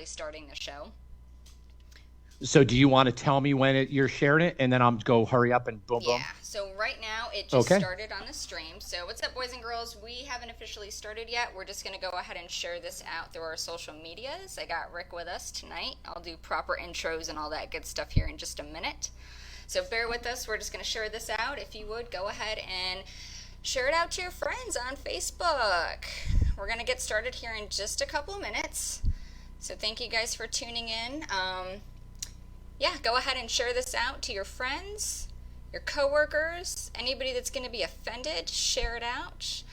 starting the show. So do you want to tell me when you're sharing it, and then I'm go hurry up and boom, boom? Yeah, so right now it just started on the stream. So what's up, boys and girls? We haven't officially started yet. We're just going to go ahead and share this out through our social medias. I got Rick with us tonight. I'll do proper intros and all that good stuff here in just a minute. So bear with us. We're just going to share this out. If you would, go ahead and share it out to your friends on Facebook. We're going to get started here in just a couple of minutes. So thank you guys for tuning in. Yeah, go ahead and share this out to your friends, your coworkers, anybody that's going to be offended, share it out.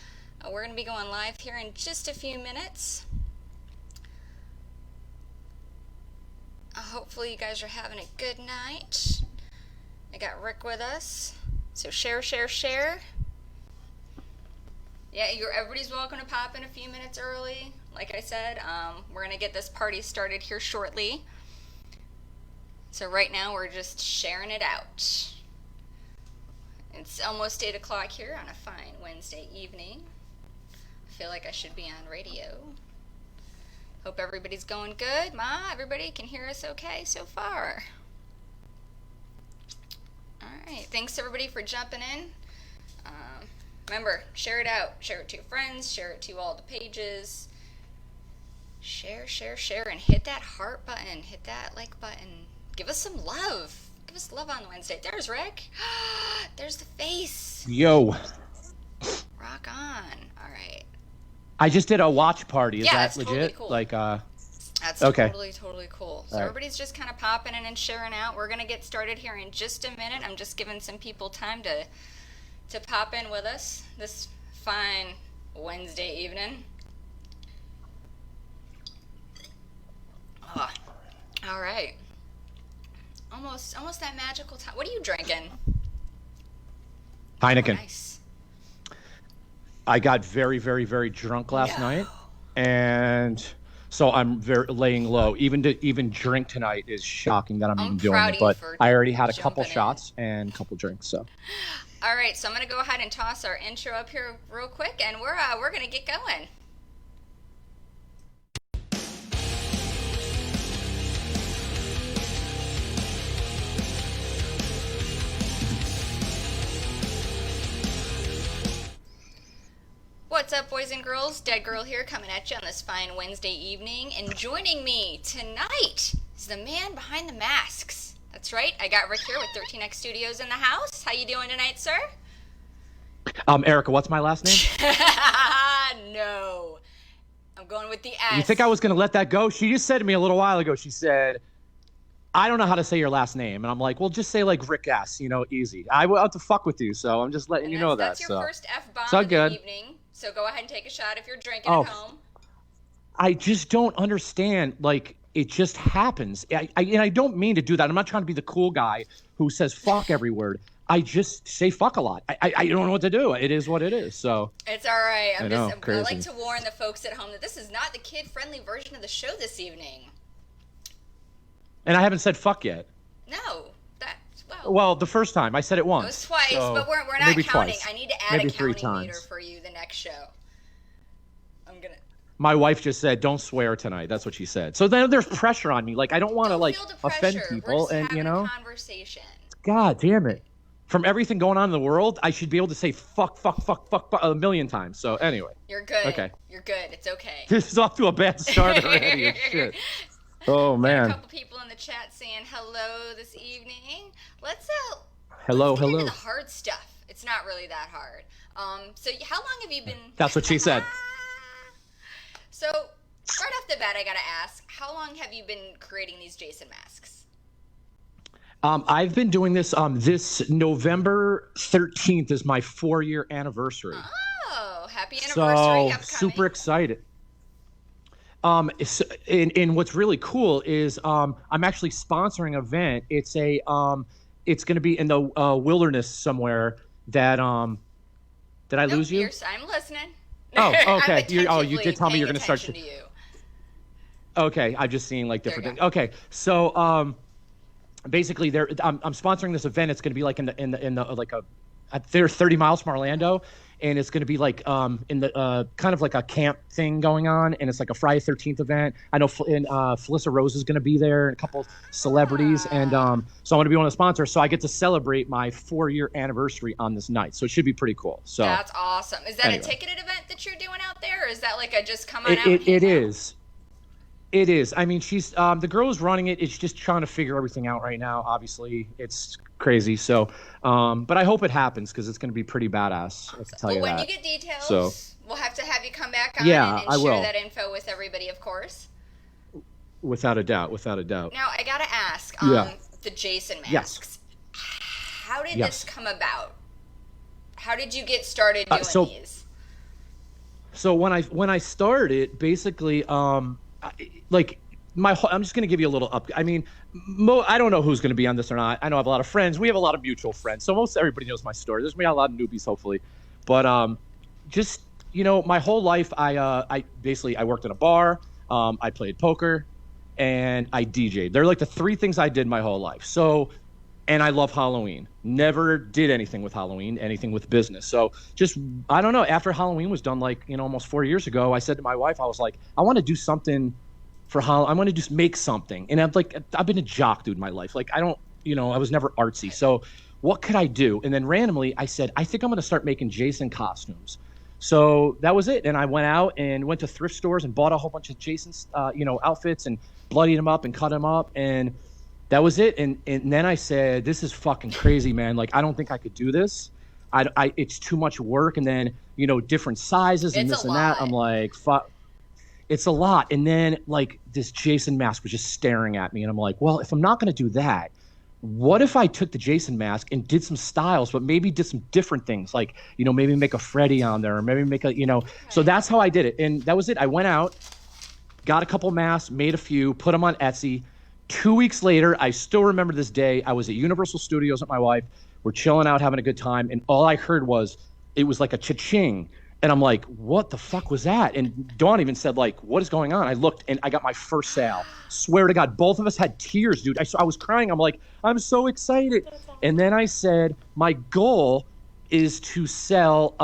We're going to be going live here in just a few minutes. Hopefully you guys are having a good night. I got Rick with us, so share, share, share. Yeah, everybody's welcome to pop in a few minutes early. Like I said, we're going to get this party started here shortly. So right now we're just sharing it out. It's almost 8 o'clock here on a fine Wednesday evening. I feel like I should be on radio. Hope everybody's going good. Ma, everybody can hear us okay so far. Alright, thanks everybody for jumping in. Remember, share it out. Share it to your friends. Share it to all the pages. Share, share, share, and hit that heart button. Hit that like button. Give us some love. Give us love on Wednesday. There's Rick. There's the face. Yo. Rock on. All right. I just did a watch party. Is that legit? Totally cool. That's okay. Totally cool. So everybody's just kind of popping in and sharing out. We're going to get started here in just a minute. I'm just giving some people time to pop in with us this fine Wednesday evening. Oh, all right. Almost that magical time. What are you drinking? Heineken. Oh, nice. I got very, very, very drunk last night, and so I'm laying low. Even drink tonight is shocking that I'm even doing it. But I already had a couple shots and a couple drinks. So. All right, so I'm gonna go ahead and toss our intro up here real quick, and we're gonna get going. What's up, boys and girls? Dead Girl here, coming at you on this fine Wednesday evening. And joining me tonight is the man behind the masks. That's right, I got Rick here with 13X Studios in the house. How you doing tonight, sir? Erica, what's my last name? No. I'm going with the S. You think I was going to let that go? She just said to me a little while ago, she said, I don't know how to say your last name. And I'm like, well, just say like Rick S, easy. I will have to fuck with you, so I'm just letting you know that. That's your first F-bomb of the evening. So go ahead and take a shot if you're drinking at home. I just don't understand. Like, it just happens. And I don't mean to do that. I'm not trying to be the cool guy who says fuck every word. I just say fuck a lot. I don't know what to do. It is what it is. So it's all right. I like to warn the folks at home that this is not the kid-friendly version of the show this evening. And I haven't said fuck yet. No. Well, the first time I said it once. It was twice, so but we're not counting. Twice. I need to add a counting meter for you the next show. My wife just said, "Don't swear tonight." That's what she said. So then there's pressure on me. Like I don't want to offend people, we're just having a conversation. God damn it! From everything going on in the world, I should be able to say fuck a million times. So anyway. You're good. Okay. You're good. It's okay. This is off to a bad start already. Shit. Oh man. Got a couple people in the chat saying hello this evening. Let's hello. Get into the hard stuff. It's not really that hard. So how long have you been? That's what she said. So right off the bat, I gotta ask, how long have you been creating these Jason masks? I've been doing this. This November 13th is my 4-year anniversary. Oh, happy anniversary! So upcoming. Super excited. And what's really cool is I'm actually sponsoring an event. It's it's going to be in the wilderness somewhere. Did I lose you? I'm listening. Oh, okay. You did tell me you're going to start. To you. Okay, I'm just seeing like different things. Okay, so basically, I'm sponsoring this event. It's going to be like in the like they're 30 miles from Orlando, and it's going to be like in the kind of like a camp thing going on, and it's like a Friday 13th event. I know Felissa Rose is going to be there, and a couple celebrities, and so I'm going to be one of the sponsors. So I get to celebrate my 4-year anniversary on this night, so it should be pretty cool. So that's awesome. Is that a ticketed event that you're doing out there, or is that like a just come on out? It is. It is. I mean, she's the girl who's running it. It's just trying to figure everything out right now. Obviously, it's crazy. So, but I hope it happens because it's going to be pretty badass. I can tell you that. When you get details, we'll have to have you come back on and share that info with everybody, of course. Without a doubt. Now, I got to ask, the Jason masks. Yes. How did this come about? How did you get started doing these? So when I started, basically, I'm just going to give you a little I mean, I don't know who's going to be on this or not. I know I have a lot of friends. We have a lot of mutual friends. So most everybody knows my story. There's going to be a lot of newbies, hopefully. But just, my whole life, I worked in a bar. I played poker and I DJ'd. They're like the 3 things I did my whole life. So, and I love Halloween. Never did anything with Halloween, anything with business. So just, I don't know. After Halloween was done, almost 4 years ago, I said to my wife, I was like, I want to do something for Halloween. I want to just make something. And I've been a jock dude my life. I was never artsy. So what could I do? And then randomly I said, I think I'm going to start making Jason costumes. So that was it. And I went out and went to thrift stores and bought a whole bunch of Jason's, outfits and bloodied them up and cut them up. And that was it. And then I said, this is fucking crazy, man. I don't think I could do this. It's too much work. And then, different sizes and this and that. I'm like, fuck. It's a lot. And then this Jason mask was just staring at me. And I'm like, well, if I'm not going to do that, what if I took the Jason mask and did some styles, but maybe did some different things? Maybe make a Freddy on there, or maybe make a, So that's how I did it. And that was it. I went out, got a couple masks, made a few, put them on Etsy. 2 weeks later, I still remember this day. I was at Universal Studios with my wife. We're chilling out, having a good time. And all I heard was, it was like a cha-ching. And I'm like, what the fuck was that? And Dawn even said, what is going on? I looked and I got my first sale. Swear to God, both of us had tears, dude. I was crying. I'm like, I'm so excited. And then I said, my goal is to sell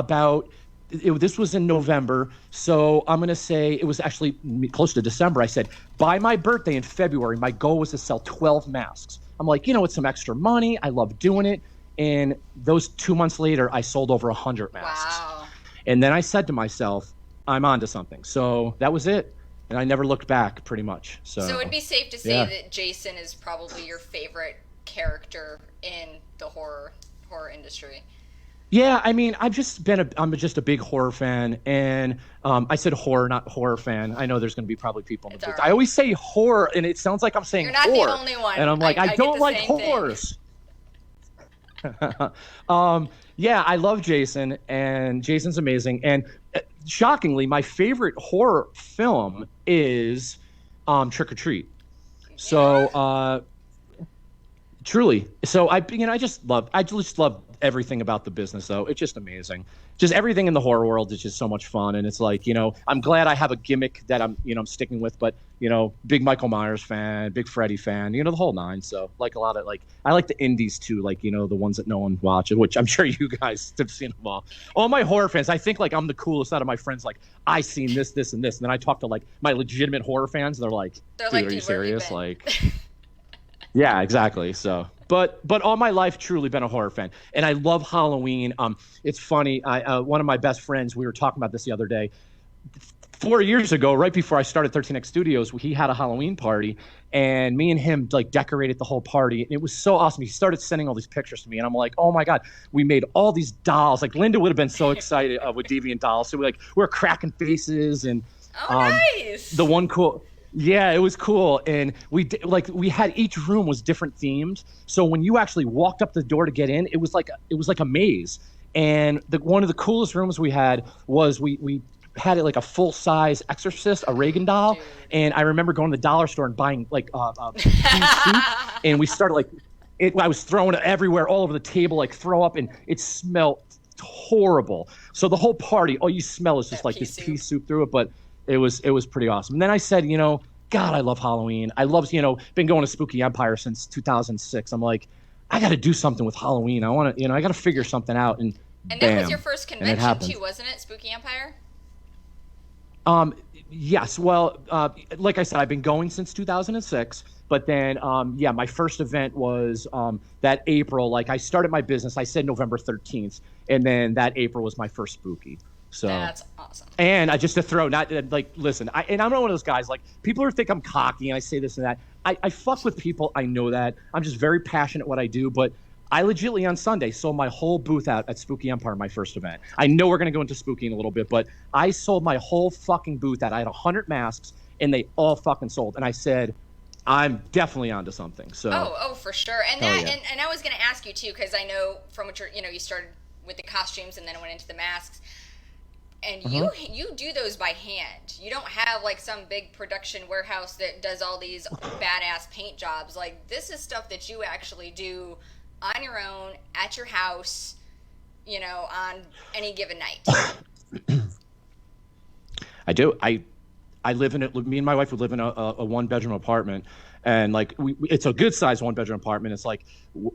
this was in November. So I'm going to say it was actually close to December. I said, by my birthday in February, my goal was to sell 12 masks. I'm like, it's some extra money. I love doing it. And those 2 months later, I sold over 100 masks. Wow. And then I said to myself, I'm onto something. So that was it. And I never looked back, pretty much. So it'd be safe to say that Jason is probably your favorite character in the horror industry. Yeah, I mean, I'm just a big horror fan, and I said horror, not horror fan. I know there's going to be probably people in the booth. Right. I always say horror, and it sounds like I'm saying You're not horror. The only one. And I'm like, I don't like horrors. Yeah, I love Jason, and Jason's amazing. And shockingly, my favorite horror film is Trick or Treat. So truly, so I just love everything about the business, though. It's just amazing. Just everything in the horror world is just so much fun, and it's I'm glad I have a gimmick that I'm sticking with. But big Michael Myers fan, big Freddy fan, the whole nine. So a lot of I like the indies too, the ones that no one watches, which I'm sure you guys have seen them all. All my horror fans, I think I'm the coolest out of my friends. I seen this, this, and this, and then I talk to my legitimate horror fans, and they're like, dude, are you serious? Yeah, exactly. So. But all my life, truly been a horror fan, and I love Halloween. It's funny. One of my best friends, we were talking about this the other day. 4 years ago, right before I started 13X Studios, he had a Halloween party, and me and him decorated the whole party. And it was so awesome. He started sending all these pictures to me, and I'm like, oh my God, we made all these dolls. Linda would have been so excited with Deviant Dolls. So we're cracking faces, and nice. The one cool. Yeah, it was cool, and we had each room was different themed. So when you actually walked up the door to get in, it was like a maze. And one of the coolest rooms we had was we had it like a full size Exorcist, a Reagan doll. Dude. And I remember going to the dollar store and buying pea soup, and we started I was throwing it everywhere, all over the table, throw up, and it smelled horrible. So the whole party, all you smell is just this pea soup through it, but. It was pretty awesome. And then I said, God, I love Halloween. I love, been going to Spooky Empire since 2006. I'm like, I got to do something with Halloween. I want to, I got to figure something out. And And that was your first convention too, wasn't it? Spooky Empire? Yes. Well, like I said, I've been going since 2006. But then, my first event was that April. Like I started my business, I said November 13th, and then that April was my first Spooky. So that's awesome. And I just to throw, not like, listen, I'm not one of those guys. Like people think I'm cocky and I say this and that. I fuck with people. I know that. I'm just very passionate what I do. But I legitimately on Sunday sold my whole booth out at Spooky Empire, my first event. I know we're gonna go into Spooky in a little bit, but I sold my whole fucking booth out. I had 100 masks and they all fucking sold. And I said, I'm definitely onto something. So oh, for sure. And that, yeah. and I was going to ask you too, because I know from what you started with the costumes and then it went into the masks, and you do those by hand. You don't have like some big production warehouse that does all these badass paint jobs. Like this is stuff that you actually do on your own at your house, on any given night. I do. I live in it. Me and my wife would live in a 1-bedroom apartment, and like it's a good sized 1-bedroom apartment. It's like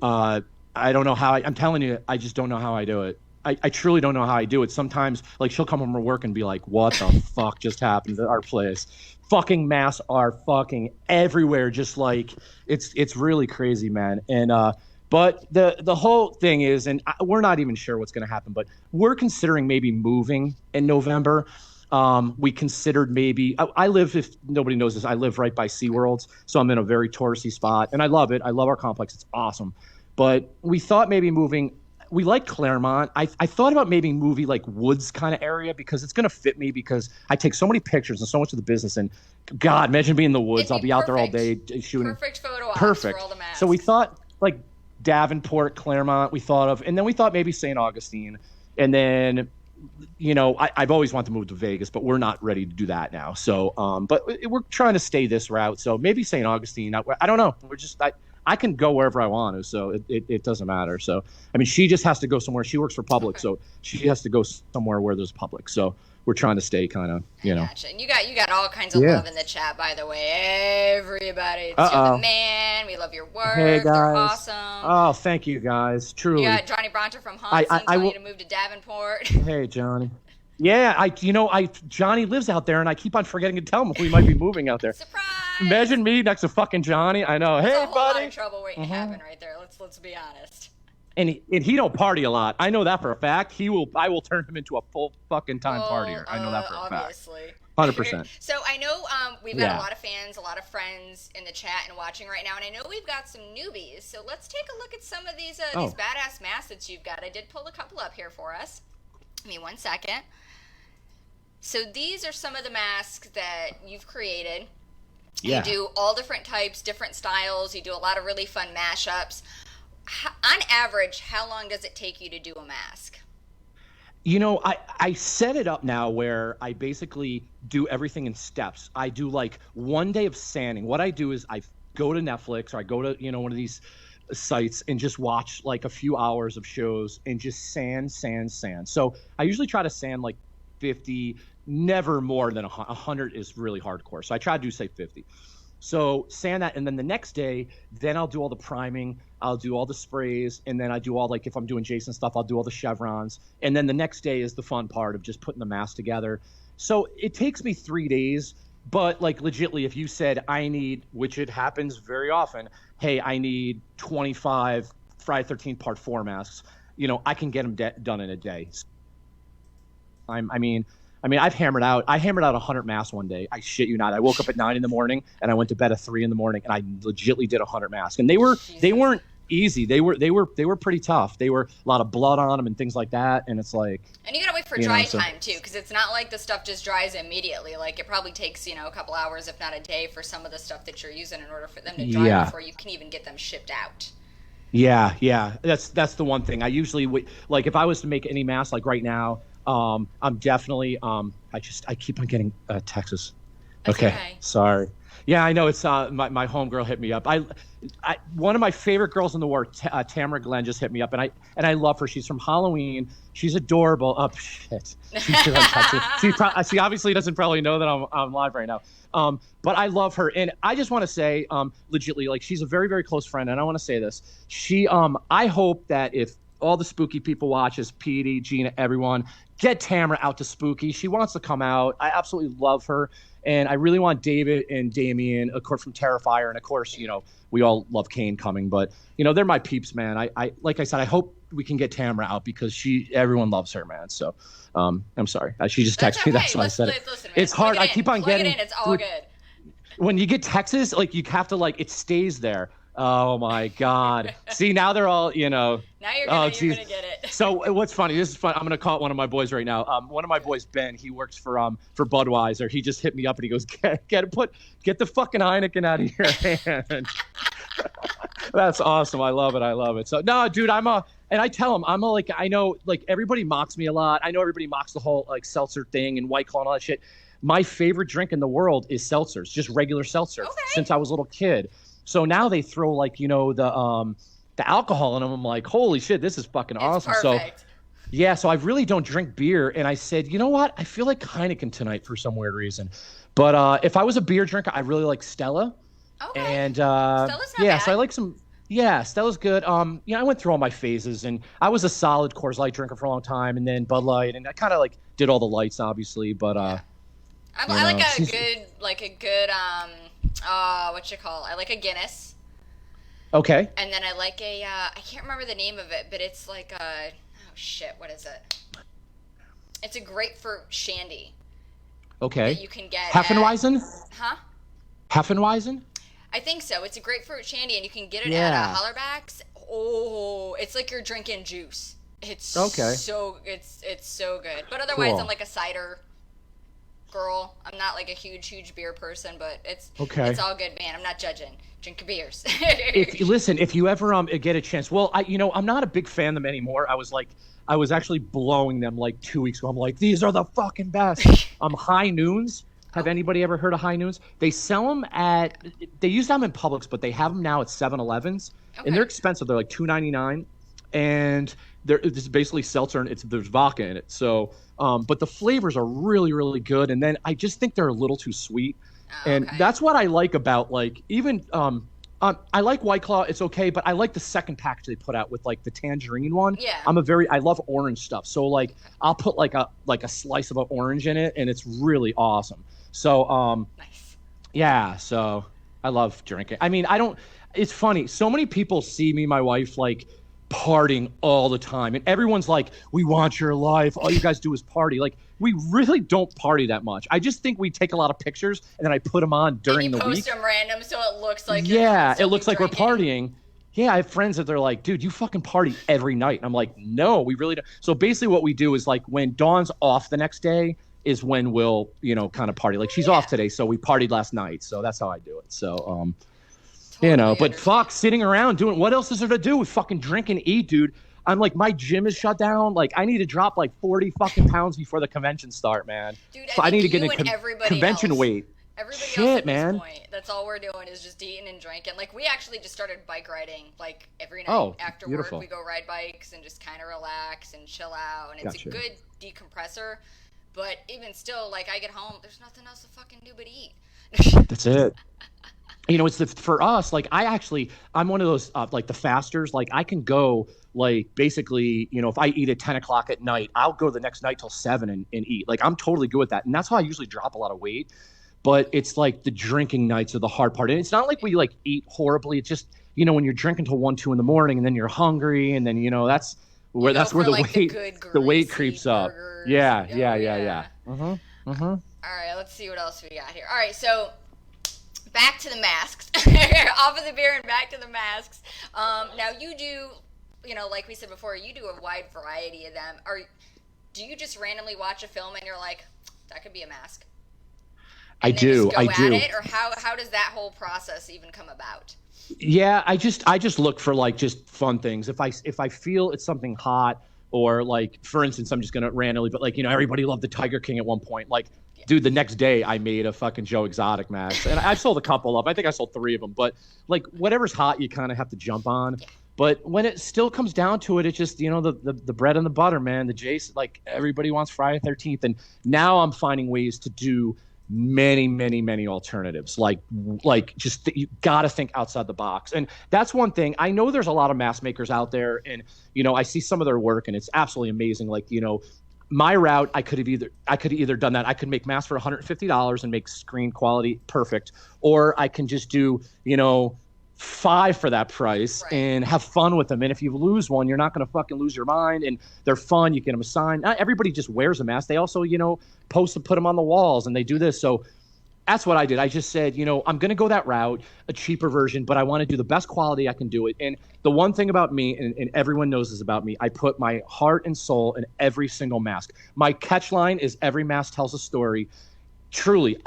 I don't know how. I'm telling you, I just don't know how I do it. I truly don't know how I do it. Sometimes like she'll come home from work and be like, "What the fuck just happened to our place?" Fucking masks are fucking everywhere. Just like it's really crazy, man. And but the whole thing is, and we're not even sure what's going to happen, but we're considering maybe moving in November. We considered maybe I live, if nobody knows this, I live right by SeaWorld, so I'm in a very touristy spot, and I love it. I love our complex; it's awesome. But we thought maybe moving. We like Claremont. I thought about maybe moving like woods kind of area because it's gonna fit me because I take so many pictures and so much of the business. And God, imagine being in the woods. I'll be out there all day shooting. Perfect photo ops Perfect. For all the masks. So we thought like Davenport, Claremont. We thought of, and then we thought maybe St. Augustine, and then. I've always wanted to move to Vegas, but we're not ready to do that now. So, but we're trying to stay this route. So maybe St. Augustine. I don't know. We're just I can go wherever I want to, so it doesn't matter. So I mean, she just has to go somewhere. She works for Publix, so she has to go somewhere where there's Publix. So we're trying to stay kind of, Gotcha. And you got all kinds of love in the chat, by the way. Everybody, you're the man. We love your work. Hey guys, they're awesome. Oh, thank you guys. Truly. You got Johnny Bronter from Huntsville telling you to move to Davenport. Hey Johnny. Yeah, Johnny lives out there, and I keep on forgetting to tell him we might be moving out there. Surprise! Imagine me next to fucking Johnny. I know. That's hey, a whole buddy. lot of trouble waiting to happen right there. Let's be honest. And he don't party a lot. I know that for a fact. I will turn him into a full fucking time partier. I know that for a obviously. fact. 100%. So I know we've got a lot of fans, a lot of friends in the chat and watching right now, and I know we've got some newbies. So let's take a look at some of these badass masks that you've got. I did pull a couple up here for us. Give me 1 second. So these are some of the masks that you've created. Yeah. You do all different types, different styles. You do a lot of really fun mashups. On average, how long does it take you to do a mask? I set it up now where I basically do everything in steps. I do like 1 day of sanding. What I do is I go to Netflix or I go to, one of these sites and just watch like a few hours of shows and just sand. So I usually try to sand like 50, never more than 100 is really hardcore. So I try to do say 50. So sand that, and then the next day, then I'll do all the priming, I'll do all the sprays, and then I do all, like, if I'm doing Jason stuff, I'll do all the chevrons. And then the next day is the fun part of just putting the mask together. So it takes me 3 days, but, like, legitly, if you said I need, which it happens very often, hey, I need 25 Friday 13th Part 4 masks, I can get them done in a day. I mean, I've hammered out 100 masks one day. I shit you not. I woke up at 9 a.m. and I went to bed at 3 a.m. and I legitimately did 100 masks. And they weren't easy. They were pretty tough. They were a lot of blood on them and things like that. And it's like, and you gotta wait for dry time too, because it's not like the stuff just dries immediately. Like it probably takes a couple hours, if not a day, for some of the stuff that you're using in order for them to dry before you can even get them shipped out. Yeah. That's the one thing. I usually like if I was to make any mask like right now. I'm definitely I keep on getting texts. Okay. Sorry. Yeah, I know it's my homegirl hit me up. I one of my favorite girls in the world, Tamara Glenn, just hit me up, and I love her. She's from Halloween. She's adorable. Oh shit. She obviously doesn't probably know that I'm live right now. But I love her, and I just want to say, legitly, like she's a very very close friend, and I want to say this. She I hope that if all the Spooky people watches, Petey, Gina, everyone, get Tamara out to Spooky. She wants to come out. I absolutely love her. And I really want David and Damien, of course, from Terrifier. And of course, we all love Kane coming, but they're my peeps, man. I like I said, I hope we can get Tamara out because everyone loves her, man. So I'm sorry. She just texted me. That's why I said it. Listen, it's hard. I keep on getting it in. It's all good. When you get texts, like you have to it stays there. Oh my God. See, now they're all, Now you're gonna get it. So what's funny, this is fun. I'm going to call one of my boys right now. One of my boys, Ben, he works for Budweiser. He just hit me up and he goes, get the fucking Heineken out of your hand. That's awesome. I love it. So no, dude, and I tell him, I know everybody mocks me a lot. I know everybody mocks the whole seltzer thing and White Claw and all that shit. My favorite drink in the world is seltzers, just regular seltzer since I was a little kid. So now they throw the alcohol in them. I'm like, holy shit, this is fucking awesome. Perfect. So yeah, so I really don't drink beer. And I said, you know what? I feel like Heineken tonight for some weird reason. But if I was a beer drinker, I really like Stella. Okay. And Stella's not bad. So I like some. Yeah, Stella's good. I went through all my phases, and I was a solid Coors Light drinker for a long time, and then Bud Light, and I kind of did all the lights, obviously. But I like a good I like a Guinness. Okay. And then I like I can't remember the name of it, but it's like a, oh shit, what is it? It's a grapefruit shandy. Okay. That you can get Heffenweisen? Huh? Heffenweisen? I think so. It's a grapefruit shandy, and you can get it at Hollerback's. Oh, it's like you're drinking juice. It's so it's so good. But otherwise, cool. I'm like a cider girl. I'm not like a huge beer person, but it's all good, man. I'm not judging. Drink your beers. If you ever get a chance, well, I'm not a big fan of them anymore. I was actually blowing them 2 weeks ago. I'm like, these are the fucking best. High Noons. Have anybody ever heard of High Noons? They sell them they used them in Publix, but they have them now at 7-Elevens. Okay. And they're expensive. They're like $2.99. And it's basically seltzer, and there's vodka in it. So, but the flavors are really, really good. And then I just think they're a little too sweet. And that's what I like about even I like White Claw. It's okay, but I like the second package they put out with the tangerine one. Yeah. I love orange stuff. So I'll put a slice of an orange in it, and it's really awesome. So nice. Yeah. So I love drinking. I mean, it's funny. So many people see me, my wife, partying all the time, and everyone's like, we want your life, all you guys do is party. We really don't party that much. I just think we take a lot of pictures and then I put them on during the week. Post them random so it looks like it looks like we're partying. Yeah, I have friends that they're like, dude, you fucking party every night. And I'm like, no, we really don't. So basically what we do is when Dawn's off the next day is when we'll kind of party. She's off today, so we partied last night. So that's how I do it. So but fuck, sitting around doing, what else is there to do? We fucking drink and eat, dude. I'm my gym is shut down. I need to drop 40 fucking pounds before the convention start, man. Dude, so I need to get in convention else, weight. Everybody Shit, else at man. this point, that's all we're doing is just eating and drinking. We actually just started bike riding every night after beautiful. work. We go ride bikes and just kind of relax and chill out, and it's a good decompressor. But even still, I get home, there's nothing else to fucking do but eat. That's it. It's for us, I'm one of those, the fasters. I can go, basically, if I eat at 10 o'clock at night, I'll go the next night till 7 and eat. I'm totally good with that. And that's how I usually drop a lot of weight. But it's the drinking nights are the hard part. And it's not we eat horribly. It's just, when you're drinking till 1, 2 in the morning and then you're hungry. And then, that's where the weight creeps up. Yeah. All right, let's see what else we got here. All right, so back to the masks. Off of the beer and back to the masks. Now you do, like we said before, you do a wide variety of them. Do you just randomly watch a film and you're like, that could be a mask? I do. At it, or how does that whole process even come about? Yeah, I just look for just fun things. If I feel it's something hot, or for instance, I'm just gonna randomly, but everybody loved the Tiger King at one point. Dude, the next day I made a fucking Joe Exotic mask, and I've sold a couple of. I think I sold 3 of them. But whatever's hot, you kind of have to jump on. Yeah. But when it still comes down to it, it's just the bread and the butter, man. The Jason, everybody wants Friday 13th, and now I'm finding ways to do many, many, many alternatives. Like just you got to think outside the box. And that's one thing. I know there's a lot of mask makers out there, and I see some of their work, and it's absolutely amazing. Like, my route, I could have either done that. I could make masks for $150 and make screen quality perfect, or I can just do, 5 for that price and have fun with them. And if you lose one, you're not going to fucking lose your mind, and they're fun. You get them a sign. Not everybody just wears a mask. They also, post and put them on the walls, and they do this. So that's what I did. I just said, I'm going to go that route, a cheaper version, but I want to do the best quality I can do it. And the one thing about me, and everyone knows this about me, I put my heart and soul in every single mask. My catch line is every mask tells a story. Truly,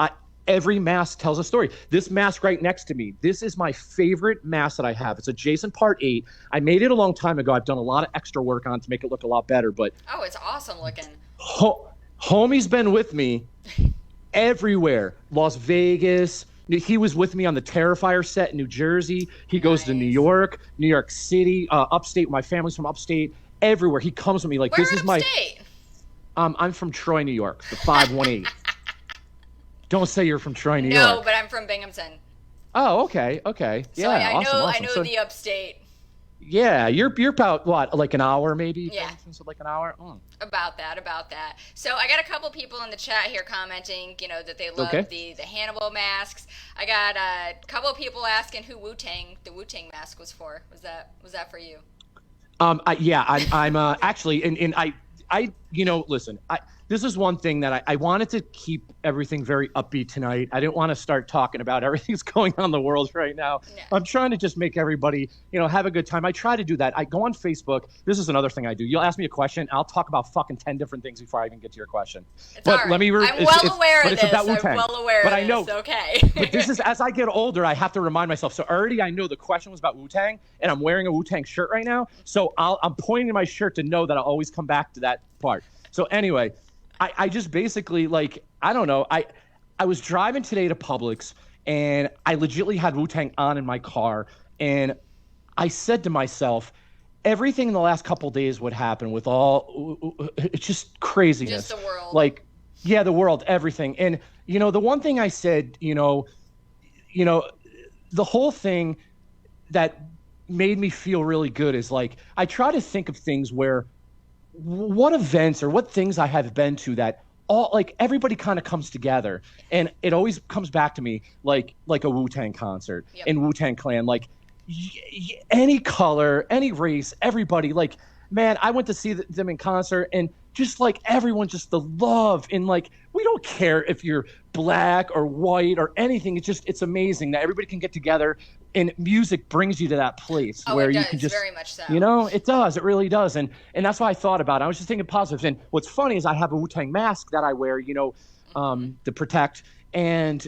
every mask tells a story. This mask right next to me, this is my favorite mask that I have. It's a Jason Part 8. I made it a long time ago. I've done a lot of extra work on it to make it look a lot better. But oh, it's awesome looking. Homie's been with me everywhere. Las Vegas. He was with me on the Terrifier set in New Jersey. He goes to New York City, upstate. My family's from upstate. Everywhere. He comes with me like, this is upstate? I'm from Troy, New York, the 518. Don't say you're from Troy, New York. No, but I'm from Binghamton. Oh, okay. So yeah, awesome. I know so, the upstate. Yeah, you're about what, like an hour maybe? Yeah. So like an hour? About that. So I got a couple people in the chat here commenting, that they love the Hannibal masks. I got a couple people asking who the Wu-Tang mask was for. Was that for you? I'm actually, and I listen, this is one thing that I wanted to keep everything very upbeat tonight. I didn't want to start talking about everything that's going on in the world right now. No. I'm trying to just make everybody, have a good time. I try to do that. I go on Facebook. This is another thing I do. You'll ask me a question. I'll talk about fucking 10 different things before I even get to your question. It's but right. I'm well aware of this. I'm well aware of this. I know. Okay. But this is, as I get older, I have to remind myself. So already I know the question was about Wu-Tang, and I'm wearing a Wu-Tang shirt right now. So I'm pointing to my shirt to know that I'll always come back to that part. So anyway, I just basically, like, I don't know. I was driving today to Publix, and I legitimately had Wu-Tang on in my car, and I said to myself, everything in the last couple days would happen with it's just craziness. Just the world. Like, yeah, the world, everything. And, the one thing I said, the whole thing that made me feel really good is, like, I try to think of things where what events or what things I have been to that everybody kind of comes together, and it always comes back to me like a Wu-Tang concert and Wu-Tang Clan, like any color, any race, everybody, like, man, I went to see them in concert, and just like everyone, just the love, and like, we don't care if you're black or white or anything. It's amazing that everybody can get together, and music brings you to that place where you can just, very much so. It does. It really does. And that's why I thought about it. I was just thinking positive. And what's funny is I have a Wu-Tang mask that I wear, to protect. And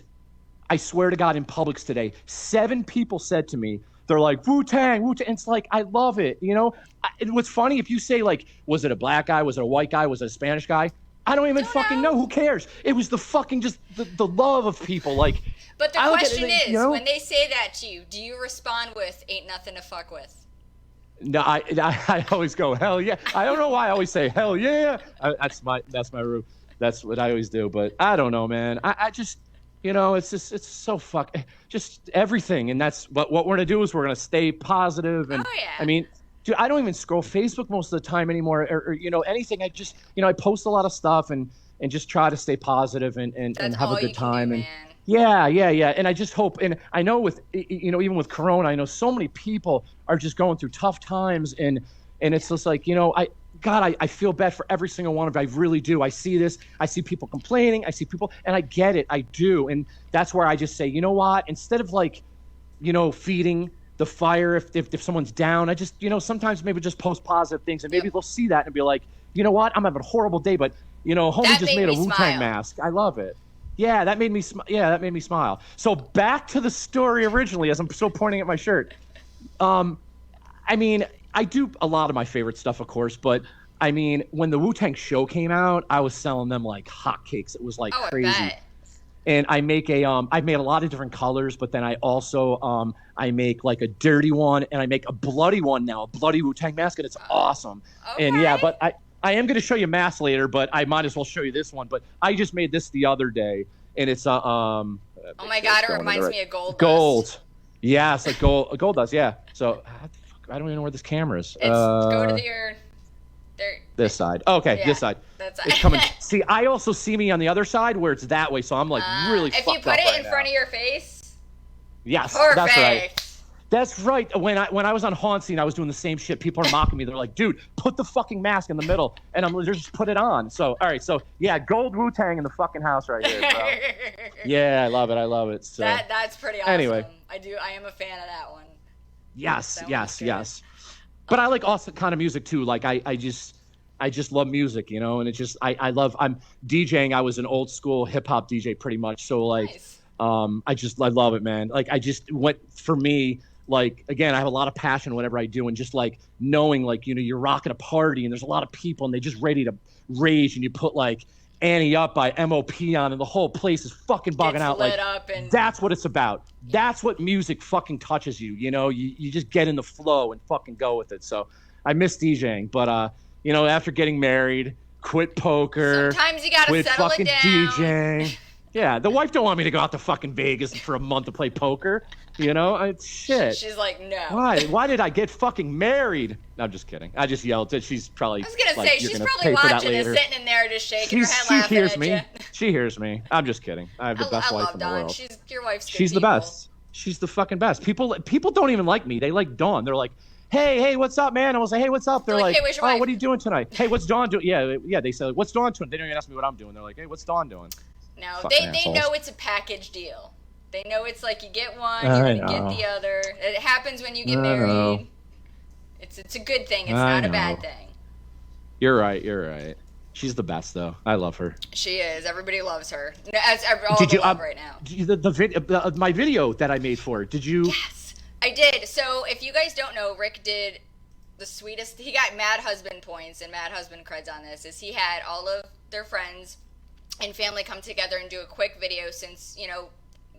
I swear to God, in Publix today, 7 people said to me, they're like, Wu-Tang, Wu-Tang. And it's like, I love it. And what's funny, if you say, like, was it a black guy? Was it a white guy? Was it a Spanish guy? I don't even fucking know. Who cares? It was the fucking just the love of people. Like, but the question is, when they say that to you, do you respond with "ain't nothing to fuck with"? No, I always go, hell yeah. I don't know why I always say hell yeah. That's my route. That's what I always do. But I don't know, man. I just, it's so just everything. And that's what we're gonna do is we're gonna stay positive. And I mean, dude, I don't even scroll Facebook most of the time anymore, or anything. I just, I post a lot of stuff and just try to stay positive and have a good time. And yeah. And I just hope, and I know with, even with Corona, I know so many people are just going through tough times, and it's just like, I feel bad for every single one of them. I really do. I see this. I see people complaining. I see people, and I get it. I do. And that's where I just say, you know what? Instead of like, feeding the fire, if someone's down, I just, sometimes maybe just post positive things, and maybe they'll see that and be like, you know what? I'm having a horrible day, but, homie just made a Wu-Tang mask. I love it. Yeah, that made me smile. So back to the story originally, as I'm still pointing at my shirt. I mean, I do a lot of my favorite stuff, of course, but I mean, when the Wu-Tang show came out, I was selling them like hotcakes. It was like crazy. I bet. And I make I've made a lot of different colors, but then I also, I make like a dirty one, and I make a bloody one now, a bloody Wu-Tang mask, and it's awesome. Okay. And yeah, but I am going to show you masks later, but I might as well show you this one. But I just made this the other day, and it's oh my God, it reminds me of Gold. Gold. Yeah, it's like Gold Dust. Yeah. So I don't even know where this camera is. It's go to your. This side. Okay, yeah, this side. That's it's coming. See, I also see me on the other side where it's that way, so I'm like really fucked up. If you put it in front of your face. Yes, perfect. That's right. That's right. When I was on Haunt Scene, I was doing the same shit. People are mocking me. They're like, "Dude, put the fucking mask in the middle," and I'm just put it on. So all right. So yeah, Gold Wu-Tang in the fucking house right here, bro. Yeah, I love it. So that's pretty awesome. Anyway, I am a fan of that one. Yes. But I like awesome kind of music too. Like I just love music, you know, and it's just I'm DJing. I was an old school hip hop DJ pretty much. So like nice. I love it, man. Like I just went for me, like again, I have a lot of passion whatever I do, and just like knowing like, you know, you're rocking a party and there's a lot of people and they just ready to rage, and you put like Annie Up by MOP on and the whole place is fucking bugging out. Lit like up and... that's what it's about. That's what music fucking touches you, you know. You just get in the flow and fucking go with it. So I miss DJing, but you know, after getting married, quit poker. Sometimes you gotta quit settle fucking it down. DJing. Yeah, the wife don't want me to go out to fucking Vegas for a month to play poker. You know, shit. She's like, no. Why did I get fucking married? No, I'm just kidding. I just yelled at. She's probably. I was gonna like, say she's probably watching and sitting in there just shaking her head, laughing hears at me. you. She hears me. I'm just kidding. I have the best wife in the world. Your wife's good She's the best. She's the fucking best. People don't even like me. They like Dawn. They're like, hey, what's up, man? I was like, hey, what's up? They're like, hey, oh, what are you doing tonight? Hey, what's Dawn doing? Yeah. They said, what's Dawn doing? They don't even ask me what I'm doing. They're like, hey, what's Dawn doing? No, they know it's a package deal. They know it's like you get one, you're gonna get the other. It happens when you get married. It's a good thing. It's not a bad thing. You're right. She's the best, though. I love her. She is. Everybody loves her. As all the love right now. My video that I made for it, did you? Yes, I did. So if you guys don't know, Rick did the sweetest. He got Mad Husband points and Mad Husband creds on this. Is he had all of their friends and family come together and do a quick video, since, you know,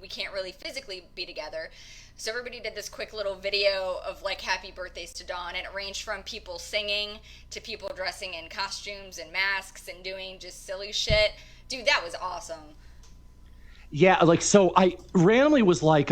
we can't really physically be together. So everybody did this quick little video of like happy birthdays to Dawn, and it ranged from people singing to people dressing in costumes and masks and doing just silly shit. Dude, that was awesome. Yeah, like, so I randomly was like,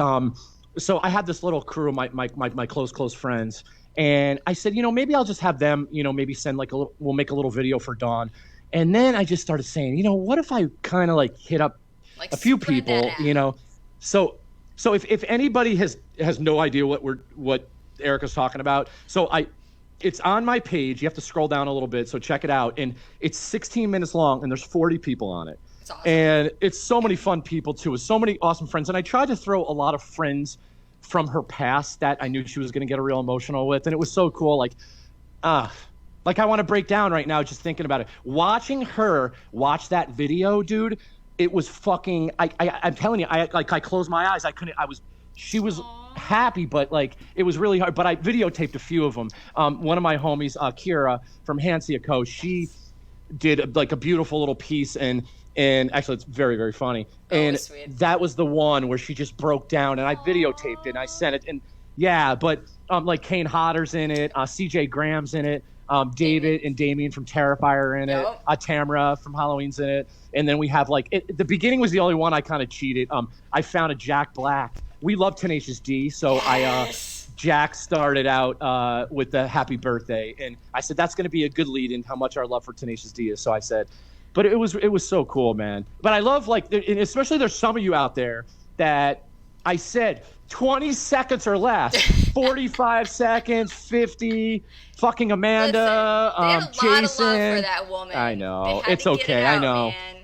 so I had this little crew of my close friends, and I said, you know, maybe I'll just have them, you know, maybe send like we'll make a little video for Dawn. And then I just started saying, you know, what if I kind of like hit up like a few people, you know? So if anybody has no idea what Erica's talking about, so it's on my page. You have to scroll down a little bit, so check it out. And it's 16 minutes long, and there's 40 people on it. It's awesome. And it's so many fun people too, with so many awesome friends. And I tried to throw a lot of friends from her past that I knew she was going to get real emotional with, and it was so cool. Like I want to break down right now just thinking about it. Watching her watch that video, dude, it was fucking. I'm telling you, I closed my eyes. She was happy, but like it was really hard. But I videotaped a few of them. One of my homies, Kira from Hansia Co., she did like a beautiful little piece, and actually it's very, very funny. And that was the one where she just broke down, and I videotaped it and I sent it. And yeah, but like Kane Hodder's in it, CJ Graham's in it. David and Damien from Terrifier are in it. Tamara from Halloween's in it. And then we have like the beginning was the only one I kind of cheated. I found a Jack Black. We love Tenacious D, so Jack started out with the happy birthday, and I said that's going to be a good lead in how much our love for Tenacious D is. So I said, but it was so cool, man. But I love, like, and especially there's some of you out there that I said 20 seconds or less, 45 seconds, 50. Fucking Amanda, Listen, they had a Jason. lot of love for that woman. I know. It's okay. Out, I know. Man.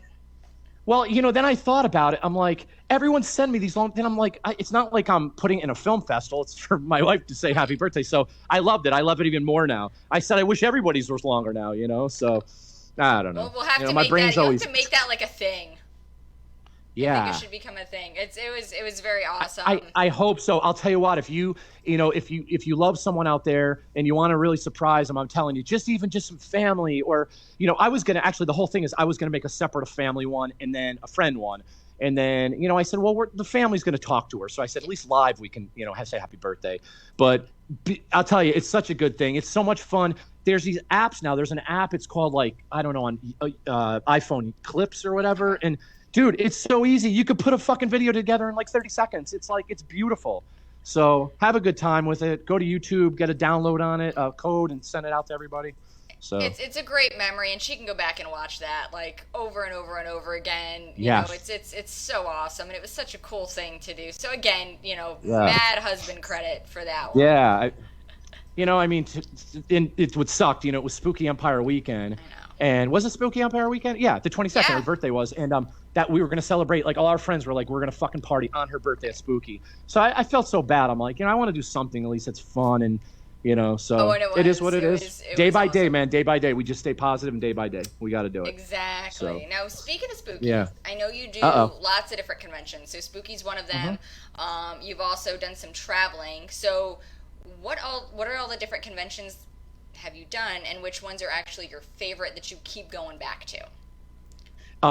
Well, you know, then I thought about it. I'm like, everyone send me these long. Then I'm like, it's not like I'm putting it in a film festival. It's for my wife to say happy birthday. So I loved it. I love it even more now. I said I wish everybody's was longer now. You know, so I don't know. Well, we'll have you to know, make that. You'll have to make that like a thing. Yeah, I think it should become a thing. It was very awesome. I hope so. I'll tell you what, if you love someone out there and you want to really surprise them, I'm telling you, just some family, or, you know, I was going to actually, the whole thing is I was going to make a separate family one and then a friend one. And then, you know, I said, well, the family's going to talk to her. So I said, at least live we can, you know, say happy birthday. But I'll tell you, it's such a good thing. It's so much fun. There's these apps now. There's an app. It's called, like, I don't know, on iPhone Clips or whatever. And Dude, it's so easy. You could put a fucking video together in like 30 seconds. It's like, it's beautiful. So have a good time with it. Go to YouTube, get a download on it, a code, and send it out to everybody. So it's a great memory, and she can go back and watch that like over and over and over again. You know, it's so awesome, and it was such a cool thing to do. So again, mad husband credit for that one. Yeah, it would suck. It was Spooky Empire Weekend. I know. And was it Spooky Empire Weekend? Yeah, the 22nd, her birthday was. And that we were going to celebrate, like all our friends were like, we're going to fucking party on her birthday at Spooky. So I felt so bad. I'm like, I want to do something, at least it's fun. And, so it is what it is. Day by day, man, day by day. We just stay positive and day by day. We got to do it. Exactly. So, now, speaking of Spooky, I know you do lots of different conventions. So Spooky's one of them. Mm-hmm. You've also done some traveling. So what are all the different conventions have you done, and which ones are actually your favorite that you keep going back to?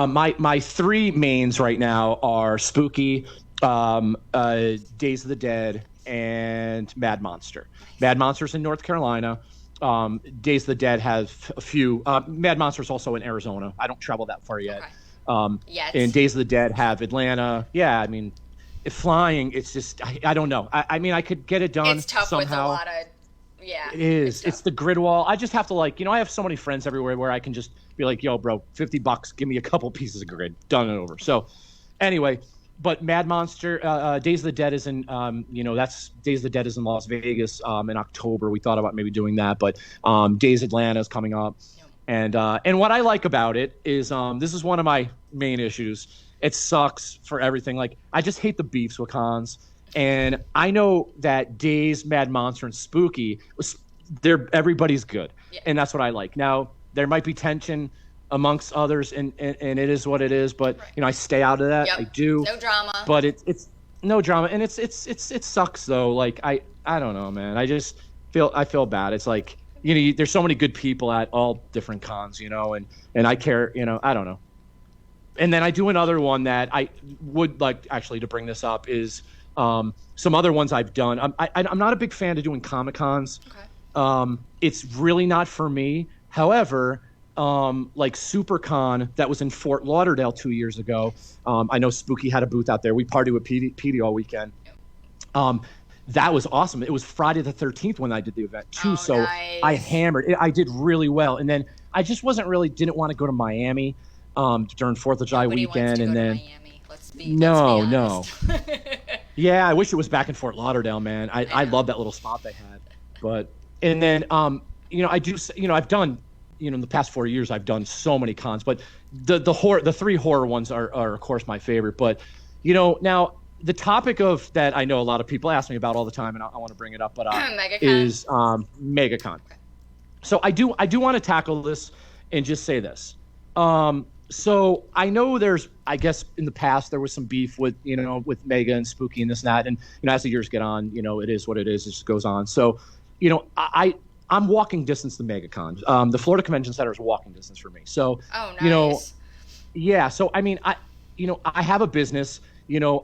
My three mains right now are Spooky, Days of the Dead, and Mad Monster. Mad Monster's in North Carolina. Days of the Dead has a few. Mad Monster's also in Arizona. I don't travel that far yet. Okay. And Days of the Dead have Atlanta. Yeah, I mean, flying, it's just, I don't know. I mean, I could get it done It's tough somehow. with a lot of, It is. It's the grid wall. I just have to I have so many friends everywhere where I can just be like, yo, bro, $50, give me a couple pieces of grid, done and over. So anyway, but Mad Monster, Days of the Dead is in, that's Days of the Dead is in Las Vegas in October. We thought about maybe doing that, but Days Atlanta is coming up. And what I like about it is this is one of my main issues. It sucks for everything. Like, I just hate the beefs with cons. And I know that Days, Mad Monster, and Spooky, everybody's good. Yeah. And that's what I like. Now, there might be tension amongst others, and it is what it is. But, I stay out of that. Yep. I do. No drama. But it's no drama. And it sucks, though. Like, I don't know, man. I feel bad. It's like, there's so many good people at all different cons, and I care, I don't know. And then I do another one that I would like actually to bring this up is some other ones I've done. I'm not a big fan of doing Comic-Cons. Okay. It's really not for me. However, like SuperCon that was in Fort Lauderdale 2 years ago. I know Spooky had a booth out there. We partied with Petey all weekend. That was awesome. It was Friday the 13th when I did the event too. Oh, so nice. I hammered it. I did really well. And then I just didn't want to go to Miami during 4th of July weekend. And then let's be no. Yeah, I wish it was back in Fort Lauderdale, man. I love that little spot they had. But and then I've done in the past 4 years I've done so many cons, but the three horror ones are of course my favorite. But now the topic of that I know a lot of people ask me about all the time, and I want to bring it up, but is MegaCon. Okay. So I do want to tackle this and just say this. So I know I guess in the past there was some beef with Mega and Spooky and this and that, and as the years get on, it is what it is. It just goes on. So I'm walking distance to MegaCon. The Florida Convention Center is walking distance for me. So nice. Yeah. So I mean, I have a business.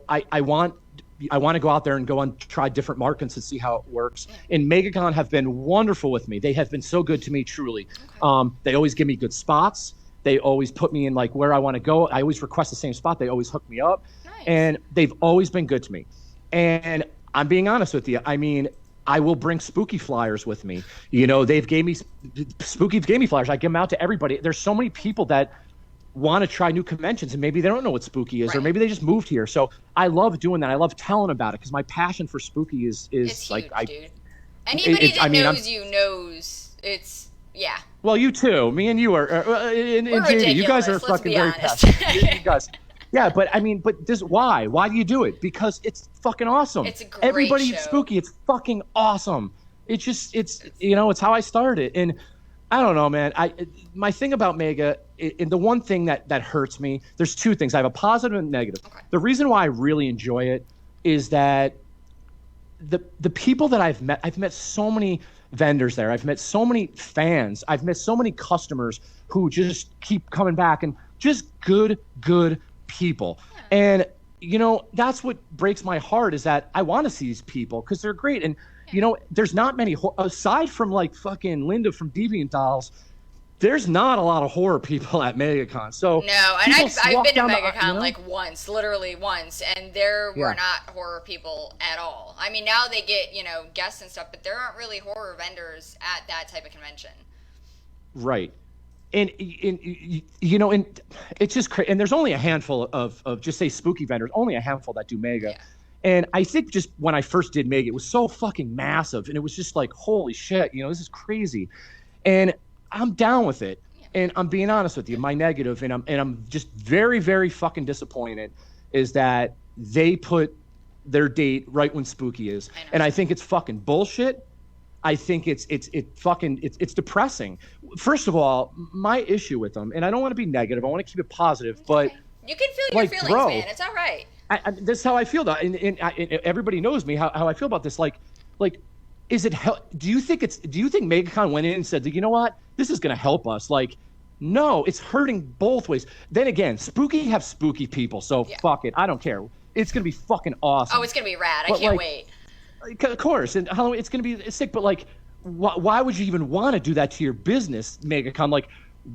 I want to go out there and go and try different markets and see how it works. Yeah. And MegaCon have been wonderful with me. They have been so good to me, truly. Okay. They always give me good spots. They always put me in like where I want to go. I always request the same spot. They always hook me up. Nice. And they've always been good to me. And I'm being honest with you. I mean, I will bring Spooky flyers with me. Spooky gave me flyers. I give them out to everybody. There's so many people that want to try new conventions and maybe they don't know what Spooky is, or maybe they just moved here. So I love doing that. I love telling about it because my passion for Spooky is it's like huge, dude. Anybody that knows you knows it's Well, you too. Me and you are, and JD, you guys are fucking very passionate. You guys. Yeah, but this why? Why do you do it? Because it's fucking awesome. It's a great Everybody show. At Spooky, it's fucking awesome. It's it's how I started. And I don't know, man. My thing about Mega, and the one thing that hurts me, there's two things. I have a positive and a negative. Okay. The reason why I really enjoy it is that the people that I've met so many vendors there. I've met so many fans. I've met so many customers who just keep coming back, and just good people. Yeah. And that's what breaks my heart is that I want to see these people because they're great. And there's not many aside from like fucking Linda from Deviant Dolls. there's not a lot of horror people at MegaCon. So no, and I've been to MegaCon like once, literally once, and there were not horror people at all. I mean, now they get, guests and stuff, but there aren't really horror vendors at that type of convention. Right. And it's just crazy. And there's only a handful of just say spooky vendors, only a handful that do Mega. Yeah. And I think just when I first did Mega, it was so fucking massive, and it was just like, holy shit, this is crazy. And I'm down with it. And I'm being honest with you. My negative, and I'm just very, very fucking disappointed, is that they put their date right when Spooky is. And I think it's fucking bullshit. I think it's depressing. First of all, my issue with them, and I don't want to be negative, I want to keep it positive, but you can feel your feelings, man. It's all right. This is how I feel. And everybody knows me how I feel about this. Like, is it? Do you think MegaCon went in and said, you know what, this is going to help us? Like, no, it's hurting both ways. Then again, Spooky have spooky people, so fuck it. I don't care. It's going to be fucking awesome. Oh, it's going to be rad. I can't wait. Of course, and Halloween, it's going to be sick. But like, why would you even want to do that to your business, MegaCon? Like,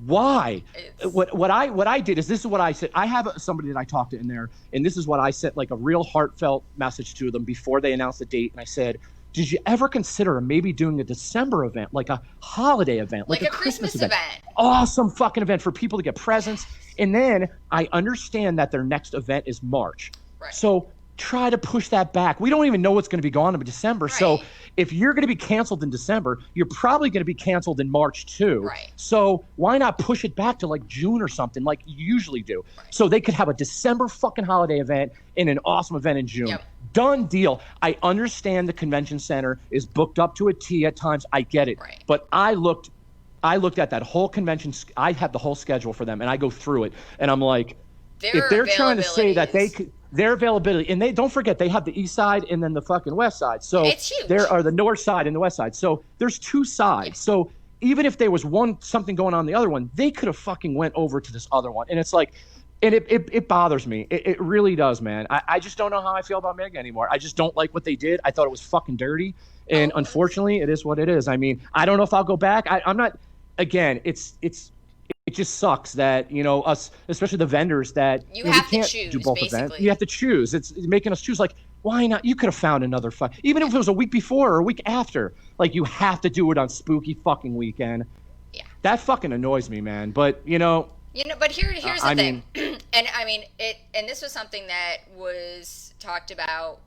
why? What I did is, this is what I said. I have somebody that I talked to in there, and this is what I sent, like a real heartfelt message to them before they announced the date. And I said, did you ever consider maybe doing a December event, like a holiday event, like a Christmas event? Awesome fucking event for people to get presents. And then I understand that their next event is March. Right. So try to push that back. We don't even know what's going to be going on in December. Right. So if you're going to be canceled in December, you're probably going to be canceled in March too. Right. So why not push it back to like June or something like you usually do? Right. So they could have a December fucking holiday event and an awesome event in June. Yep. Done deal. I understand the convention center is booked up to a T at times. I get it. Right. But I looked at that whole convention. I have the whole schedule for them, and I go through it, and I'm like, if they're trying to say that they could, their availability, and they don't forget they have the east side and then the fucking west side. So it's huge. There are the north side and the west side. So there's two sides. Yeah. So even if there was something going on the other one, they could have fucking went over to this other one. And it's like, and it bothers me. It really does, man. I just don't know how I feel about Mega anymore. I just don't like what they did. I thought it was fucking dirty. And unfortunately, it is what it is. I mean, I don't know if I'll go back. I'm not. Again, it just sucks that, us, especially the vendors, that you have to choose, do both basically. Events. You have to choose. It's making us choose. Like, why not? You could have found another even if it was a week before or a week after. Like, you have to do it on Spooky fucking weekend. Yeah. That fucking annoys me, man. But but here's the thing. And I mean and this was something that was talked about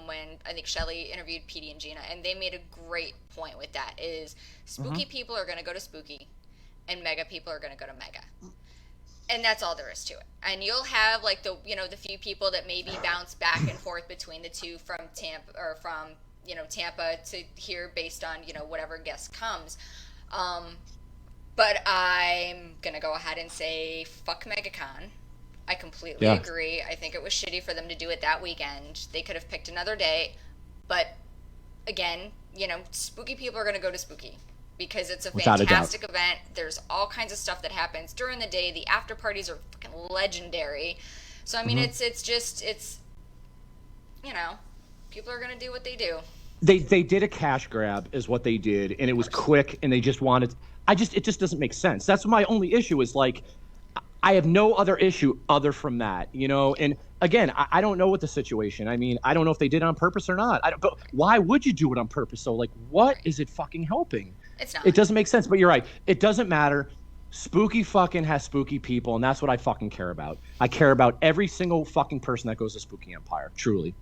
when I think Shelly interviewed Petey and Gina, and they made a great point with that, is spooky people are going to go to Spooky and Mega people are going to go to Mega. And that's all there is to it. And you'll have like the few people that maybe bounce back and forth between the two from Tampa to here based on, whatever guest comes. But I'm going to go ahead and say fuck MegaCon. I completely agree. I think it was shitty for them to do it that weekend. They could have picked another day. But again, spooky people are going to go to Spooky because it's a fantastic event. There's all kinds of stuff that happens during the day. The after parties are fucking legendary. So I mean, it's people are going to do what they do. They did a cash grab is what they did, and it was quick, and they just wanted. It just doesn't make sense. That's my only issue is like, I have no other issue other from that, and again, I don't know what the situation. I mean, I don't know if they did it on purpose or not. But why would you do it on purpose? So like, what is it fucking helping? It's not. It doesn't make sense, but you're right. It doesn't matter. Spooky fucking has spooky people, and that's what I fucking care about. I care about every single fucking person that goes to Spooky Empire, truly.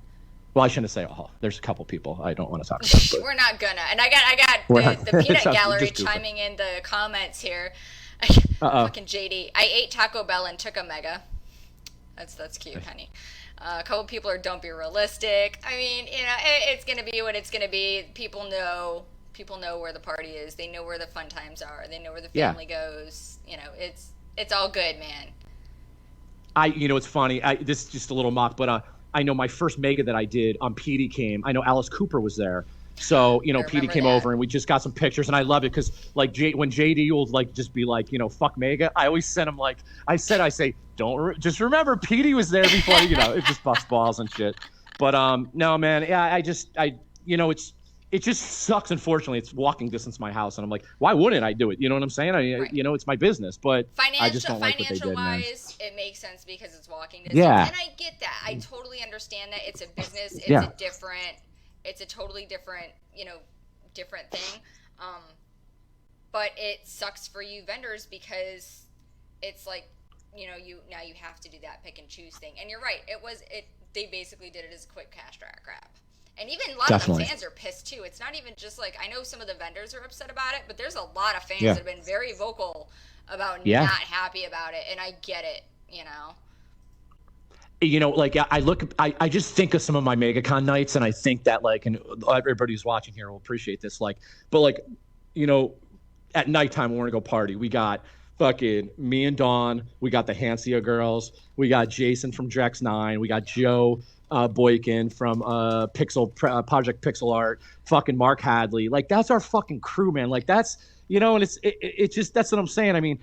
Well, I shouldn't say all. There's a couple people I don't want to talk about. We're not gonna. And I got the Peanut Gallery chiming in the comments here. Fucking JD. I ate Taco Bell and took a Mega. That's cute, honey. A couple people are don't be realistic. I mean, it's gonna be what it's gonna be. People know where the party is. They know where the fun times are. They know where the family goes. It's all good, man. It's funny. This is just a little mock, but I know my first Mega that I did on PD came. I know Alice Cooper was there. So, PD came over and we just got some pictures, and I love it because like when JD will like just be like, fuck Mega, I always send him like I say, just remember PD was there before, it just busts balls and shit. But no, man, yeah, it just sucks. Unfortunately, it's walking distance to my house, and I'm like, why wouldn't I do it? You know what I'm saying? Right. You know, it's my business, but I just don't like what they did, man. Financial-wise, it makes sense because it's walking distance. Yeah. And I get that. I totally understand that. It's a business. It's a totally different, different thing. But it sucks for you vendors because it's like, you have to do that pick and choose thing. And you're right. They basically did it as a quick cash grab. And even a lot of the fans are pissed too. It's not even just like, I know some of the vendors are upset about it, but there's a lot of fans that have been very vocal about not happy about it. And I get it, Like I just think of some of my MegaCon nights, and I think that and everybody who's watching here will appreciate this. At nighttime when we're gonna go party, we got fucking me and Dawn, we got the Hansia girls, we got Jason from Drex 9, we got Joe Boykin from Project Pixel Art, fucking Mark Hadley. Like, that's our fucking crew, man. Like, that's and it's just, that's what I'm saying. I mean,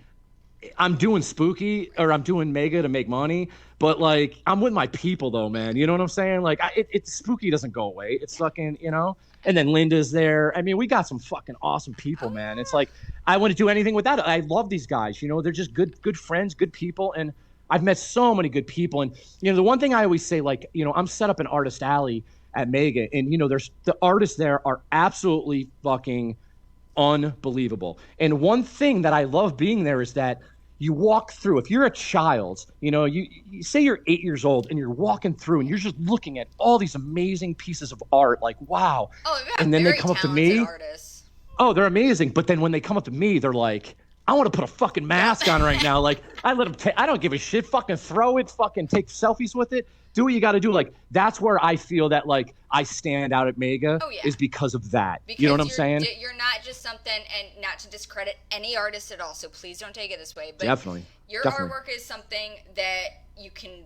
I'm doing Spooky or I'm doing Mega to make money, but I'm with my people though, man. You know what I'm saying? Like, it's Spooky doesn't go away. It's fucking, and then Linda's there. I mean, we got some fucking awesome people, man. It's like, I wouldn't do anything without it. I love these guys. They're just good friends, good people. And I've met so many good people. And, the one thing I always say, I'm set up in Artist Alley at Mega, and, there's the artists there are absolutely fucking unbelievable. And one thing that I love being there is that you walk through, if you're a child, you say you're 8 years old and you're walking through and you're just looking at all these amazing pieces of art, like, wow. Oh, yeah, and then they come up to me. Artists. Oh, they're amazing. But then when they come up to me, they're like, I want to put a fucking mask on right now. Like, I let them I don't give a shit. Fucking throw it. Fucking take selfies with it. Do what you got to do. Like, that's where I feel that, I stand out at Mega is because of that. Because you know what I'm saying? You're not just something, and not to discredit any artist at all, so please don't take it this way. But Definitely. Your artwork is something that you can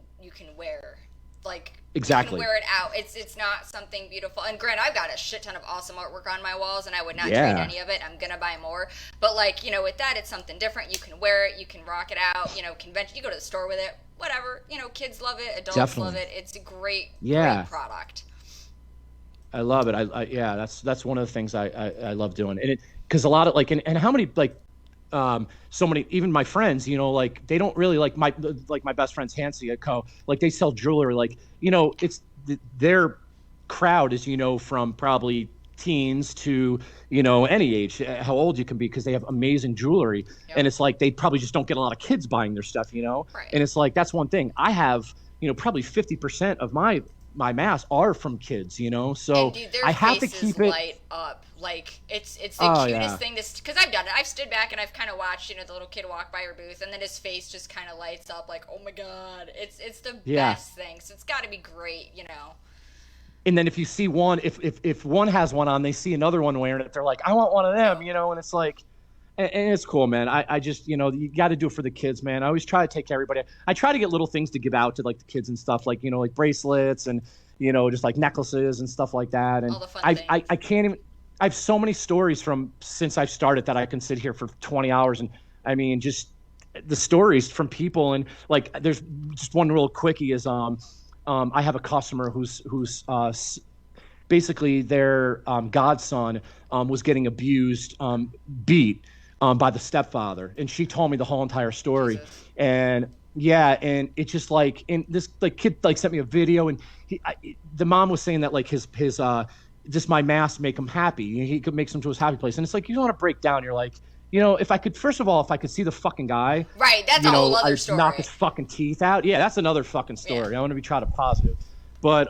wear. Exactly. You can wear it out. It's not something beautiful. And granted, I've got a shit ton of awesome artwork on my walls, and I would not trade any of it. I'm gonna buy more. But with that, it's something different. You can wear it. You can rock it out. Convention. You go to the store with it. Whatever. Kids love it. Adults love it. It's a great product. I love it. That's one of the things I love doing. And because a lot of and how many so many, even my friends, they don't really my best friends, Hansi Co. They sell jewelry. It's their crowd is from probably teens to any age, how old you can be, because they have amazing jewelry. And it's they probably just don't get a lot of kids buying their stuff. Right. And it's that's one thing I have. Probably 50% of my masks are from kids. So and dude, I have to keep it light up. It's the cutest thing because I've done it. I've stood back and I've kind of watched the little kid walk by your booth, and then his face just kind of lights up oh my god, it's the best thing. So it's got to be great. And then if you see one, if one has one on, they see another one wearing it, they're like, I want one of them. And it's and it's cool, man. I just you got to do it for the kids, man. I always try to take everybody. I try to get little things to give out to the kids and stuff, like bracelets and just necklaces and stuff like that. And all the fun things. I can't even. I have so many stories from since I've started that I can sit here for 20 hours. And I mean, just the stories from people. And there's just one real quickie is, I have a customer who's basically their godson was getting abused, beat by the stepfather. And she told me the whole entire story. Jesus. And and it's just and this kid sent me a video, and the mom was saying that his just my mask make him happy. He could make him to his happy place. And it's you don't want to break down. You're if I could, first of all, if I could see the fucking guy. Right, that's a whole other story. Knock his fucking teeth out. Yeah, that's another fucking story. I want to be trying to positive. But,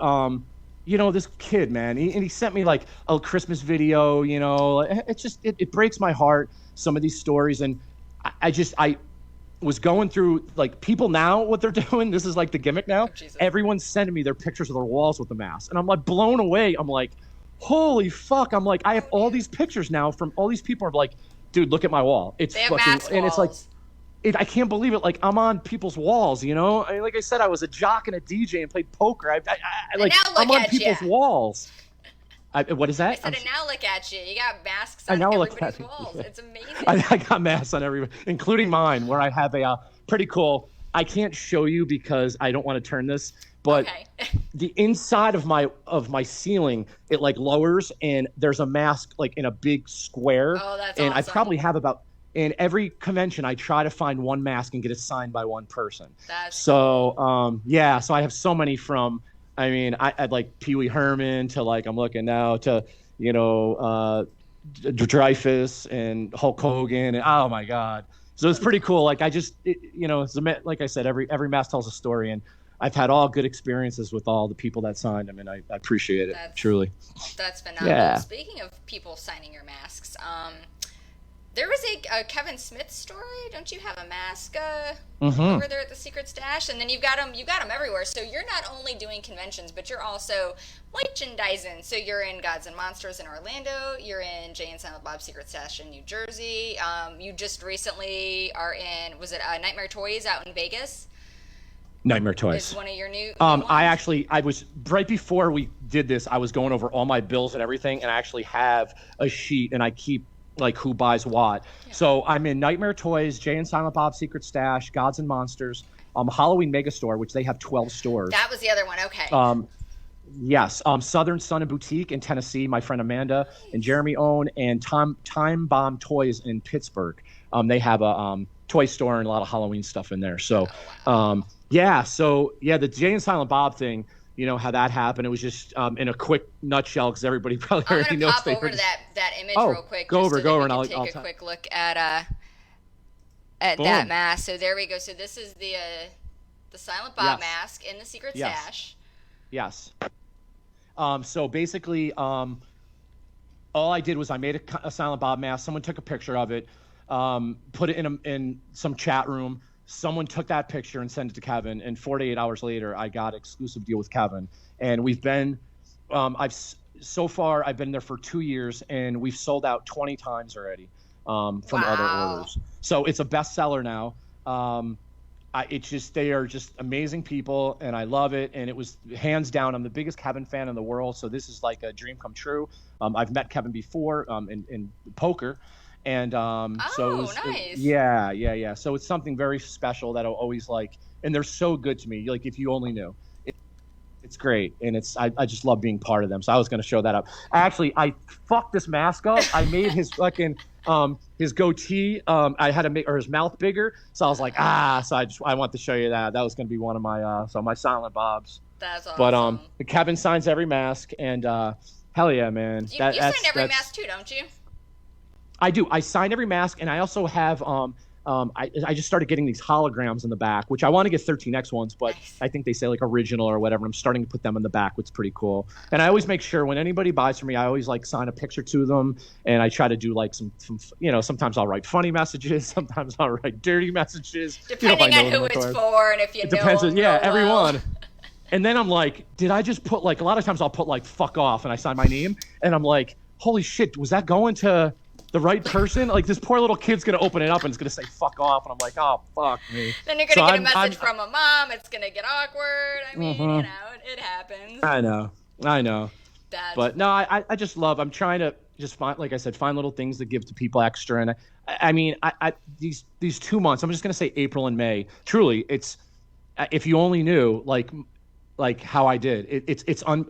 this kid, man, he sent me a Christmas video, it's just, it breaks my heart, some of these stories. And I was going through people now, what they're doing. This is the gimmick now. Oh, everyone's sending me their pictures of their walls with the mask. And I'm blown away. I'm holy fuck. I'm I have all these pictures now from all these people are dude, look at my wall. It's fucking, and it's I can't believe it. I'm on people's walls, I mean, like I said, I was a jock and a DJ and played poker. I'm on people's walls. What is that? I said, and now look at you. You got masks on everybody's walls. It's amazing. I got masks on everybody, including mine, where I have a pretty cool. I can't show you because I don't want to turn this, but the inside of my ceiling, it like lowers, and there's a mask like in a big square. Oh, that's and awesome. I probably have about, in every convention, I try to find one mask and get it signed by one person. So I have so many from, I mean, I'd like Pee Wee Herman to like, I'm looking now to, you know, Dreyfus and Hulk Hogan, and oh my God. So it's pretty cool. Like like I said, every mask tells a story, and I've had all good experiences with all the people that signed them, and I appreciate it, truly. That's phenomenal. Yeah. Speaking of people signing your masks, there was a Kevin Smith story. Don't you have a mask over there at the Secret Stash? And then you got them everywhere. So you're not only doing conventions, but you're also merchandising. So you're in Gods and Monsters in Orlando. You're in Jay and Silent Bob's Secret Stash in New Jersey. You just recently are in, was it Nightmare Toys out in Vegas? Nightmare Toys. Is one of your new ones? I was, right before we did this, I was going over all my bills and everything, and I actually have a sheet, and I keep like who buys what. Yeah. So I'm in Nightmare Toys, Jay and Silent Bob's Secret Stash, Gods and Monsters, Halloween Megastore, which they have 12 stores. That was the other one. Okay. Yes. Southern Sun and Boutique in Tennessee, my friend Amanda and Jeremy own, and Time Bomb Toys in Pittsburgh. They have a toy store and a lot of Halloween stuff in there. So, the Jay and Silent Bob thing, you know how that happened. It was just in a quick nutshell, because everybody probably already knows. I'm going to pop over to that image real quick. Go over, and I'll take a quick look at that mask. So there we go. So this is the Silent Bob mask in the Secret Stash. Yes. So basically, all I did was I made a Silent Bob mask. Someone took a picture of it, put it in some chat room. Someone took that picture and sent it to Kevin, and 48 hours later, I got an exclusive deal with Kevin. And we've been, I've been there for 2 years, and we've sold out 20 times already from other orders. So it's a bestseller now. They are just amazing people, and I love it. And it was hands down, I'm the biggest Kevin fan in the world. So this is like a dream come true. I've met Kevin before in poker. And so it was, nice. So it's something very special that I'll always like, and they're so good to me. Like, if you only knew, it's great, and I just love being part of them. So I was going to show that up. Actually, I fucked this mask up. I made his fucking his goatee. I had to make his mouth bigger. So I was like, So I want to show you that. That was going to be one of my my Silent Bobs. That's awesome. But Kevin signs every mask, and hell yeah, man. You sign every mask too, don't you? I do. I sign every mask, and I also have I just started getting these holograms in the back, which I want to get 13X ones, but nice. I think they say like original or whatever. I'm starting to put them in the back, which is pretty cool. And I always make sure when anybody buys from me, I always like sign a picture to them, and I try to do like some sometimes I'll write funny messages, sometimes I'll write dirty messages. Depending on who it's for, and if you know. It depends on everyone. And then I'm like, did I just put like, a lot of times I'll put like fuck off, and I sign my name, and I'm like, holy shit, was that going to the right person? Like, this poor little kid's gonna open it up and it's gonna say fuck off, and I'm like, oh fuck me. Then you're gonna get a message from a mom. It's gonna get awkward. I mean, it happens. I know. But no, I just love. I'm trying to just find, like I said, find little things to give to people extra. And I mean, these 2 months. I'm just gonna say April and May. Truly, it's, if you only knew like how I did. It's I'm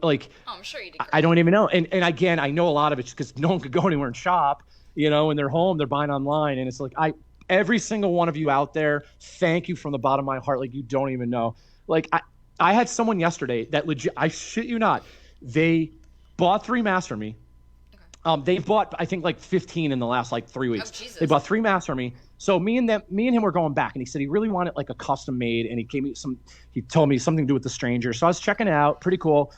sure you did great. I don't even know. And again, I know a lot of it just because no one could go anywhere and shop. And they're home, they're buying online, and it's like, every single one of you out there, thank you from the bottom of my heart. Like, you don't even know. Like, I had someone yesterday that legit, I shit you not, they bought 3 masks from me. Okay. They bought, I think, like 15 in the last like 3 weeks. Oh, Jesus. They bought 3 masks from me. So me and him were going back, and he said he really wanted like a custom made, and he told me something to do with the stranger. So I was checking it out, pretty cool.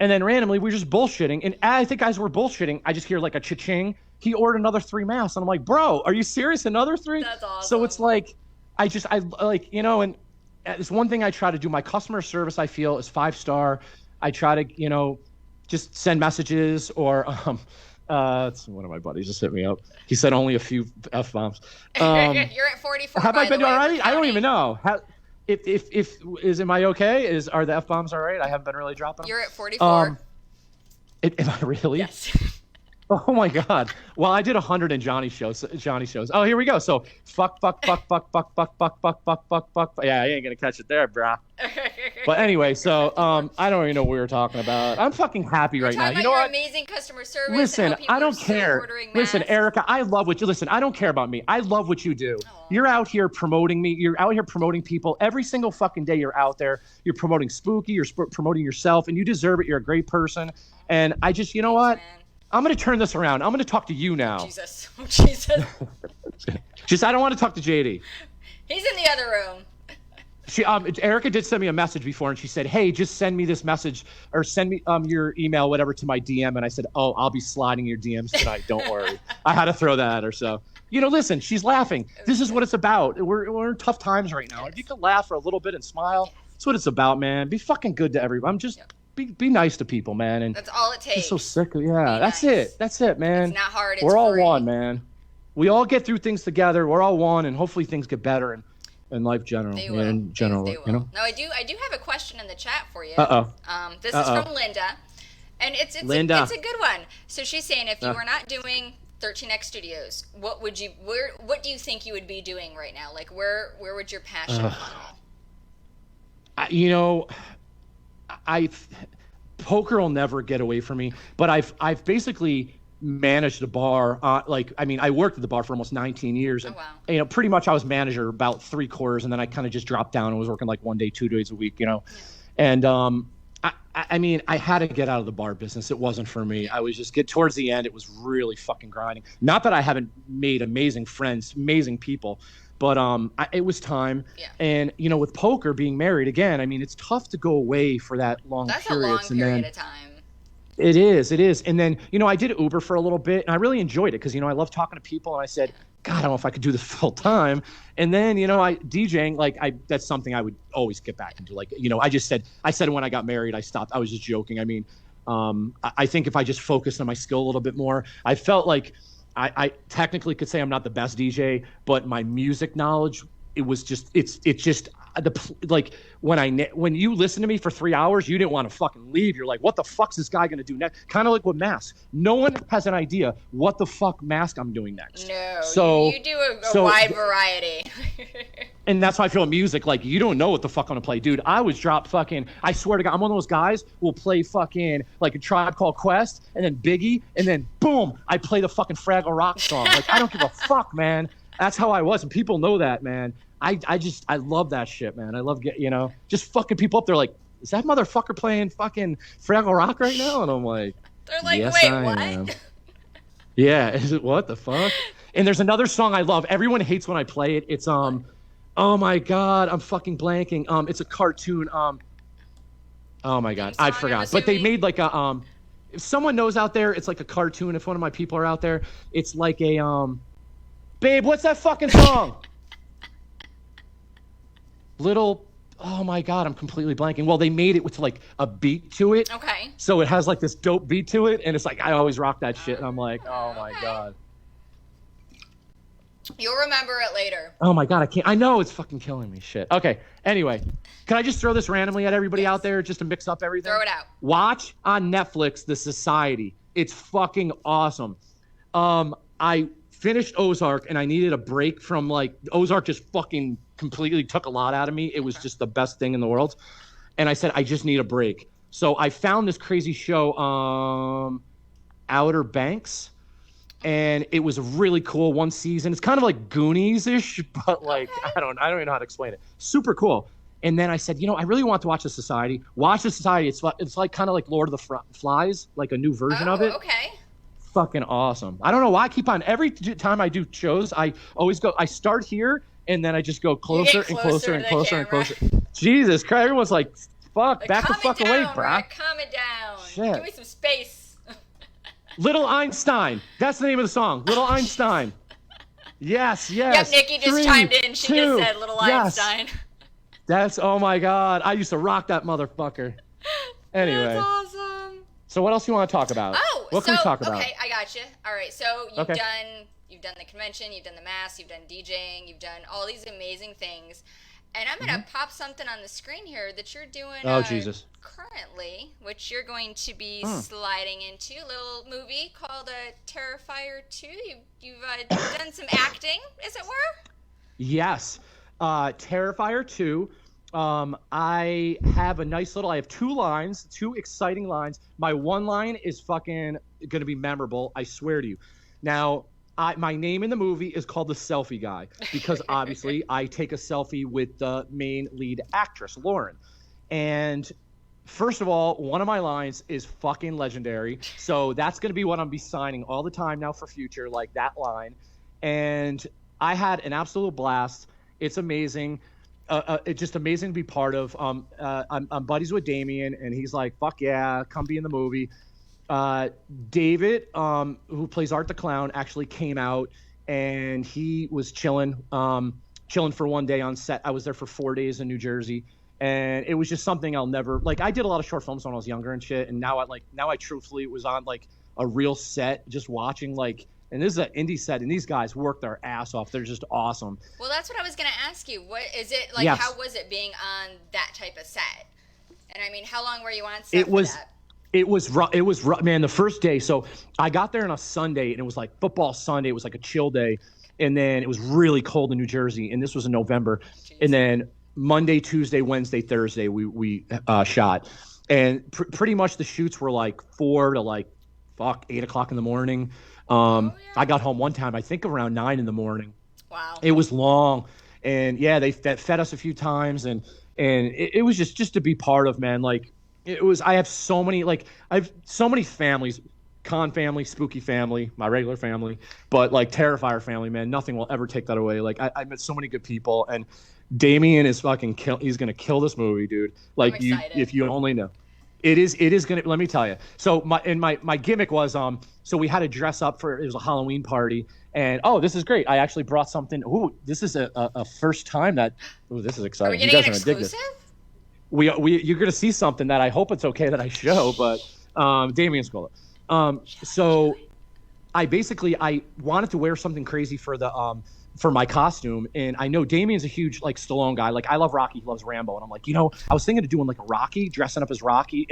And then randomly we were just bullshitting, and I think as we're bullshitting, I just hear like a cha-ching. He ordered another 3 masks, and I'm like, bro, are you serious? Another 3? That's awesome. So it's like, I like, and it's one thing I try to do. My customer service, I feel, is 5-star. I try to, just send messages, or it's one of my buddies just hit me up. He said only a few F-bombs. You're at 44. Have I been all right? I don't even know. Am I okay? Are the F-bombs all right? I haven't been really dropping them. You're at 44. Am I really? Yes. Oh my God. Well, I did 100 in Johnny shows. Oh, here we go. So fuck. Yeah, I ain't gonna catch it there, brah. But anyway, so I don't even know what we were talking about. I'm fucking happy right now. You know what? Amazing customer service. Listen, I don't care. Listen, Erica, I love what you listen. I don't care about me. I love what you do. Aww. You're out here promoting me. You're out here promoting people every single fucking day. You're out there. You're promoting Spooky. You're promoting yourself, and you deserve it. You're a great person. And I just, you know what? Man. I'm going to turn this around. I'm going to talk to you now. Jesus. Oh, Jesus. Just, I don't want to talk to JD. He's in the other room. Erica did send me a message before, and she said, "Hey, just send me this message or send me your email, whatever, to my DM." And I said, "Oh, I'll be sliding your DMs tonight. Don't worry." I had to throw that at her. So, listen, she's laughing. This is what it's about. We're in tough times right now. If you can laugh for a little bit and smile, that's what it's about, man. Be fucking good to everybody. I'm just be nice to people, man. And that's all it takes. Just so sick of that's nice. That's it, man. It's not hard. We're all one, man. We all get through things together. We're all one, and hopefully things get better. In life in general, Now I do have a question in the chat for you. This is from Linda, and it's a good one. So she's saying, if you were not doing 13X Studios, what do you think you would be doing right now? Like where would your passion be? Poker will never get away from me, but I've basically managed a bar. I worked at the bar for almost 19 years. And, pretty much I was manager about 3/4, and then I kind of just dropped down and was working like 1 day, 2 days a week, Yeah. And I had to get out of the bar business. It wasn't for me. I was just towards the end. It was really fucking grinding. Not that I haven't made amazing friends, amazing people, but it was time. Yeah. And with poker, being married again, it's tough to go away for that long period. That's a long period of time. It is. And then, I did Uber for a little bit, and I really enjoyed it because, I love talking to people, and I said, God, I don't know if I could do this full time. And then, DJing, that's something I would always get back into. I said when I got married, I stopped. I was just joking. I think if I just focused on my skill a little bit more, I felt like I technically could say I'm not the best DJ, but my music knowledge, it's just when you listen to me for 3 hours, you didn't want to fucking leave. You're like, what the fuck's this guy going to do next? Kind of like with Mask. No one has an idea what the fuck Mask I'm doing next. No, so you do a wide variety. And that's how I feel with music. Like, you don't know what the fuck I'm going to play. Dude, I was dropped fucking, I swear to God, I'm one of those guys who will play fucking like a Tribe Called Quest and then Biggie, and then boom, I play the fucking Fraggle Rock song. Like, I don't give a fuck, man. That's how I was, and people know that, man. I love that shit, man. I love just fucking people up there like, is that motherfucker playing fucking Fraggle Rock right now? And I'm like, they're like, yes, wait, I what? Am. Yeah, is it what the fuck? And there's another song I love. Everyone hates when I play it. It's oh my God, I'm fucking blanking. It's a cartoon. Oh my God, I forgot. But they made like a if someone knows out there, it's like a cartoon. If one of my people are out there, it's like a babe, what's that fucking song? Oh my God, I'm completely blanking. Well, they made it with like a beat to it. Okay. So it has like this dope beat to it, and it's like I always rock that shit, and I'm like, oh my God. You'll remember it later. Oh my God, I know, it's fucking killing me. Shit. Okay. Anyway, can I just throw this randomly at everybody out there just to mix up everything? Throw it out. Watch on Netflix The Society. It's fucking awesome. I finished Ozark, and I needed a break from Ozark just fucking completely took a lot out of me. It was just the best thing in the world. And I said, I just need a break. So I found this crazy show, Outer Banks, and it was really cool. One season. It's kind of like Goonies-ish, but I don't even know how to explain it. Super cool. And then I said, I really want to watch The Society. Watch The Society. It's like kind of like Lord of the Flies, like a new version of it. Okay. Fucking awesome. I don't know why I keep on every time I do shows. I always go. I start here and then I just go closer and closer and closer and closer. Jesus Christ! Everyone's like, "Fuck, back the fuck away, bro." Calm it down. Shit. Give me some space. Little Einstein. That's the name of the song. Little Einstein. Yes. Yep. Nikki just chimed in. She just said Little Einstein. That's oh my God. I used to rock that motherfucker. Anyway. That's awesome. So what else you want to talk about? What can we talk about? Okay, I got you. All right, so you've done the convention, you've done the mass, you've done DJing, you've done all these amazing things, and I'm gonna pop something on the screen here that you're doing. Jesus. Currently, which you're going to be sliding into a little movie called Terrifier 2. You've done some acting, as it were. Yes, Terrifier 2. I have I have two exciting lines. My one line is fucking going to be memorable. I swear to you. Now, my name in the movie is called The Selfie Guy because obviously I take a selfie with the main lead actress, Lauren. And first of all, one of my lines is fucking legendary. So that's going to be what I'm be signing all the time now for future, like that line. And I had an absolute blast. It's amazing. It's just amazing to be part of. I'm buddies with Damien, and he's like, fuck yeah, come be in the movie. David, who plays Art the Clown, actually came out, and he was chilling for one day on set. I was there for 4 days in New Jersey. And it was just something I'll never like. I did a lot of short films when I was younger and shit, and now I truthfully was on like a real set, just watching like. And this is an indie set, and these guys work their ass off. They're just awesome. Well, that's what I was gonna ask you. What is it like? Yes. How was it being on that type of set? And I mean, how long were you on set? It was rough, man. The first day, so I got there on a Sunday, and it was like football Sunday. It was like a chill day, and then it was really cold in New Jersey, and this was in November, and then. Monday, Tuesday, Wednesday, Thursday, we shot, and pretty much the shoots were like 4 to like 8 o'clock in the morning. I got home one time, I think around 9 in the morning. Wow, it was long, and yeah, they fed us a few times, and it was just to be part of, man. Like it was. I have so many families. Con family, spooky family, my regular family, but like Terrifier family, man, nothing will ever take that away. Like I met so many good people, and Damien is fucking he's gonna kill this movie, dude. Like if you only know. It is gonna, let me tell you. So my gimmick was so we had to dress up it was a Halloween party, and this is great. I actually brought something. This is a first time this is exciting. Are we getting an exclusive? You're gonna see something that I hope it's okay that I show, but Damien's cool. So I wanted to wear something crazy for for my costume. And I know Damien's a huge like Stallone guy. Like I love Rocky, he loves Rambo. And I'm like, I was thinking of doing like a Rocky, dressing up as Rocky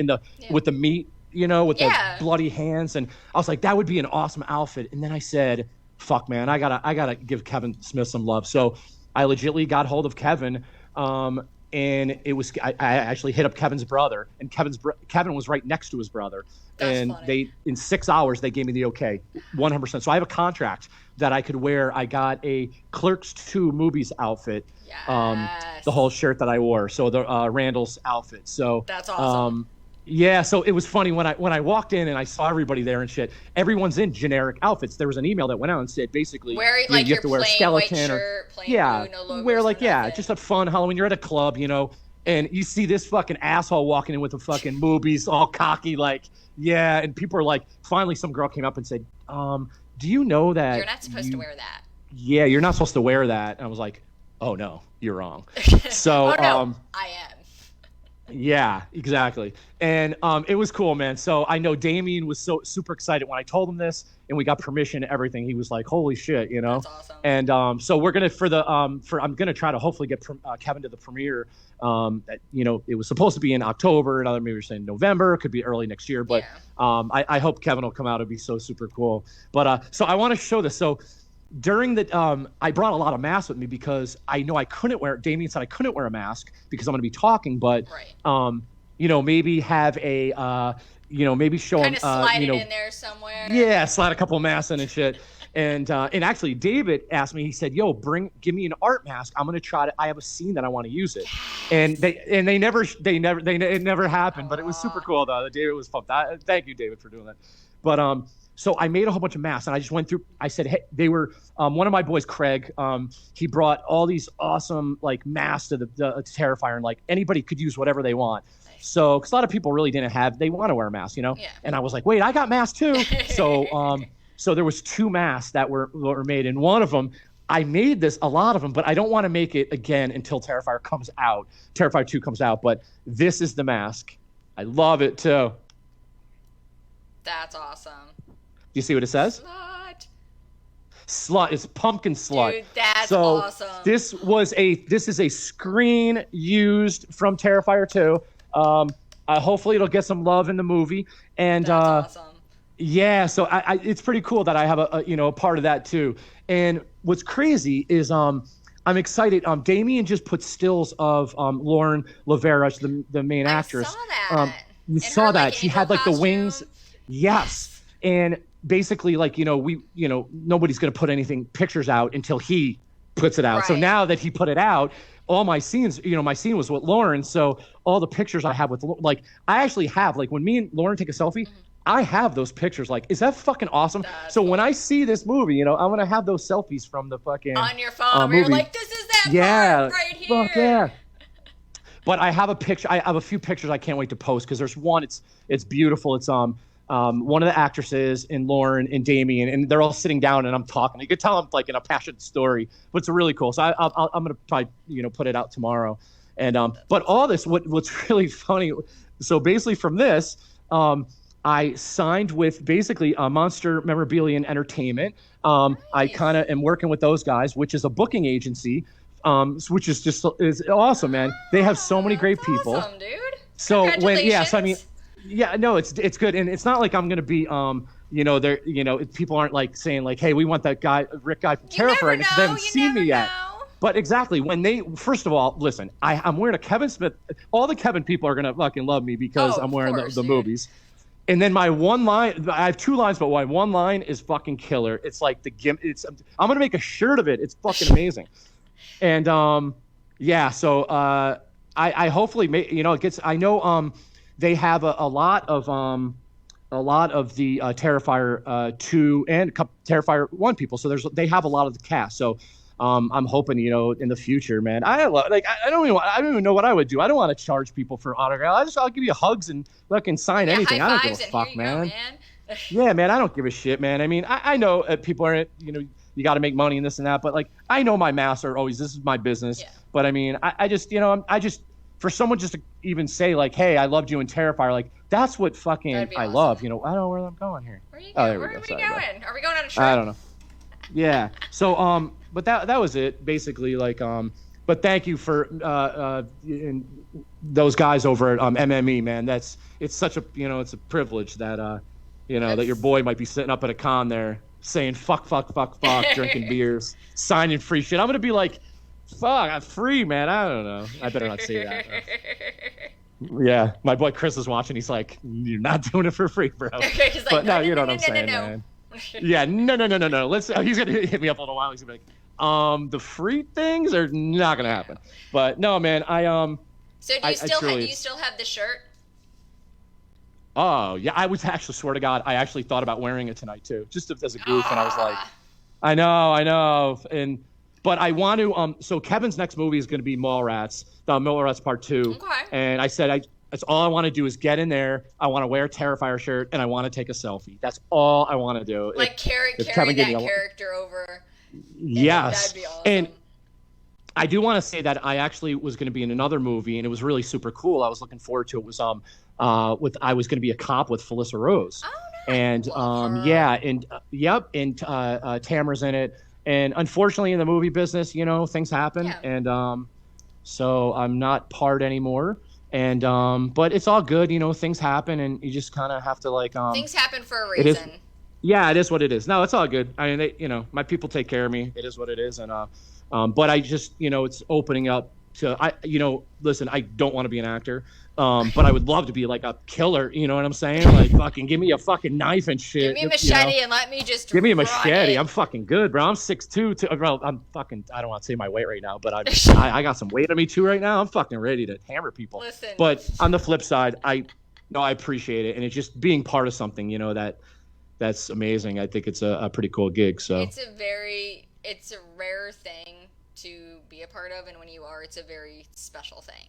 with the meat, with the bloody hands. And I was like, that would be an awesome outfit. And then I said, fuck man, I gotta give Kevin Smith some love. So I legitimately got hold of Kevin. And it was, I actually hit up Kevin's brother, and Kevin was right next to his brother. That's funny. In 6 hours, they gave me the okay, 100%. So I have a contract that I could wear. I got a Clerks 2 movies outfit, the whole shirt that I wore. So the Randall's outfit. So that's awesome. Yeah, so it was funny when I walked in and I saw everybody there and shit. Everyone's in generic outfits. There was an email that went out and said basically you have to wear a skeleton shirt, blue, no logos, wear just a fun Halloween. You're at a club, and you see this fucking asshole walking in with the fucking movies, all cocky, like and people are like, finally some girl came up and said, do you know that you're not supposed to wear that? Yeah, you're not supposed to wear that. And I was like, oh no, you're wrong. So I am. Yeah, exactly. And it was cool, man. So I know Damien was so super excited when I told him this, and we got permission and everything. He was like, holy shit, That's awesome. And so we're going to, I'm going to try to hopefully get Kevin to the premiere. It was supposed to be in October, and other maybe we're saying November. It could be early next year, but I hope Kevin will come out. It'd be so super cool. But so I want to show this. So during the I brought a lot of masks with me because I know I couldn't wear. Damien said I couldn't wear a mask because I'm going to be talking, but maybe have a maybe show kind of slide it in there somewhere. Yeah, slide a couple of masks in and shit. And actually David asked me, he said, yo, give me an art mask. I'm going to try I have a scene that I want to use it. Yes. And it never happened, but it was super cool though. David was pumped. Thank you, David, for doing that. But so I made a whole bunch of masks, and I just went through. I said, hey, they were one of my boys, Craig. He brought all these awesome like masks to the Terrifier, and like anybody could use whatever they want. Nice. So, because a lot of people really they want to wear a mask, Yeah. And I was like, wait, I got masks too. So there was 2 masks that were made, and one of them I made a lot of them, but I don't want to make it again until Terrifier comes out. Terrifier 2 comes out, but this is the mask. I love it too. That's awesome. Do you see what it says? Slut. It's pumpkin slut. Dude, that's awesome. This is a screen used from Terrifier 2. Hopefully it'll get some love in the movie. And that's awesome. Yeah, so it's pretty cool that I have a part of that too. And what's crazy is I'm excited. Damien just put stills of Lauren Lavera, the main actress. I saw that. You saw that. She had like the wings. Yes. And basically, like, nobody's going to put pictures out until he puts it out. Right. So now that he put it out, all my scenes, my scene was with Lauren. So all the pictures I have with, like, I actually have, like, when me and Lauren take a selfie, I have those pictures. Like, is that fucking awesome? That's cool. When I see this movie, I'm going to have those selfies from the fucking on your phone. Where you're like, this is that part right here. Fuck yeah. But I have a picture. I have a few pictures I can't wait to post because there's one. It's beautiful. It's one of the actresses and Lauren and Damien, and they're all sitting down and I'm talking. You could tell I'm like in a passionate story, but it's really cool. So I'm gonna probably put it out tomorrow. And but all this, what's really funny. So basically from this, I signed with basically Monster Memorabilia and Entertainment. Nice. I kind of am working with those guys, which is a booking agency. Which is awesome, man. They have so many great people. Awesome, dude. So it's good, and it's not like I'm gonna be people aren't like saying like, hey, we want that guy Rick guy from Terrifier, because they haven't seen me yet. But exactly, when first of all, listen, I'm wearing a Kevin Smith. All the Kevin people are gonna fucking love me because I'm wearing the movies. And then my one line, I have two lines, but my one line is fucking killer. It's like I'm gonna make a shirt of it. It's fucking amazing. And so I hopefully it gets. I know they have a lot of the Terrifier 2 and Terrifier 1 people. So they have a lot of the cast. So I'm hoping in the future, man. I don't even know what I would do. I don't want to charge people for autographs. I'll give you hugs and fucking sign anything. I don't give a fuck, man. Yeah, man. I don't give a shit, man. I mean, I know people aren't you got to make money and this and that. But like, I know my masks are always, this is my business. Yeah. But I mean, I just, for someone just to even say like, hey, I loved you in Terrifier, like that's what fucking I love. I don't know where I'm going here. Where are you going? Where are we going? Are we going on a trip? I don't know. Yeah. So, but that was it basically. Like, but thank you for those guys over at MME, man. It's such a it's a privilege that that your boy might be sitting up at a con there saying fuck, drinking beers, signing free shit. I'm gonna be like, fuck, I'm free, man. I don't know. I better not say that. Yeah, my boy Chris is watching. He's like, you're not doing it for free, bro. He's like, but you know what I'm saying, man. Yeah, no. He's gonna hit me up in a little while. He's gonna be like, the free things are not gonna happen. But no, man, So do you still have the shirt? Oh yeah, I was actually, swear to God, I actually thought about wearing it tonight too, just as a goof, and I was like, I know, but I want to. So Kevin's next movie is going to be Mallrats, the Mallrats Part 2, okay. And I said that's all I want to do is get in there. I want to wear a Terrifier shirt and I want to take a selfie. That's all I want to do. Like carry that character over. Yes, that'd be awesome. And I do want to say that I actually was going to be in another movie, and it was really super cool. I was looking forward to it. It was I was going to be a cop with Felissa Rose. Oh, nice. And and Tamara's in it. And unfortunately, in the movie business, things happen, and so I'm not part anymore. And but it's all good, things happen, and you just kind of have to like things happen for a reason. It is what it is. No, it's all good. I mean, my people take care of me. It is what it is, and but I just it's opening up to listen, I don't want to be an actor. But I would love to be like a killer, you know what I'm saying? Like fucking give me a fucking knife and shit. Give me a machete and let me just give me a machete. I'm fucking good, bro. I'm 6'2". Well, I'm fucking. I don't want to say my weight right now, but I got some weight on me too right now. I'm fucking ready to hammer people. Listen. But on the flip side, I appreciate it, and it's just being part of something, that's amazing. I think it's a pretty cool gig. So it's a rare thing to be a part of, and when you are, it's a very special thing.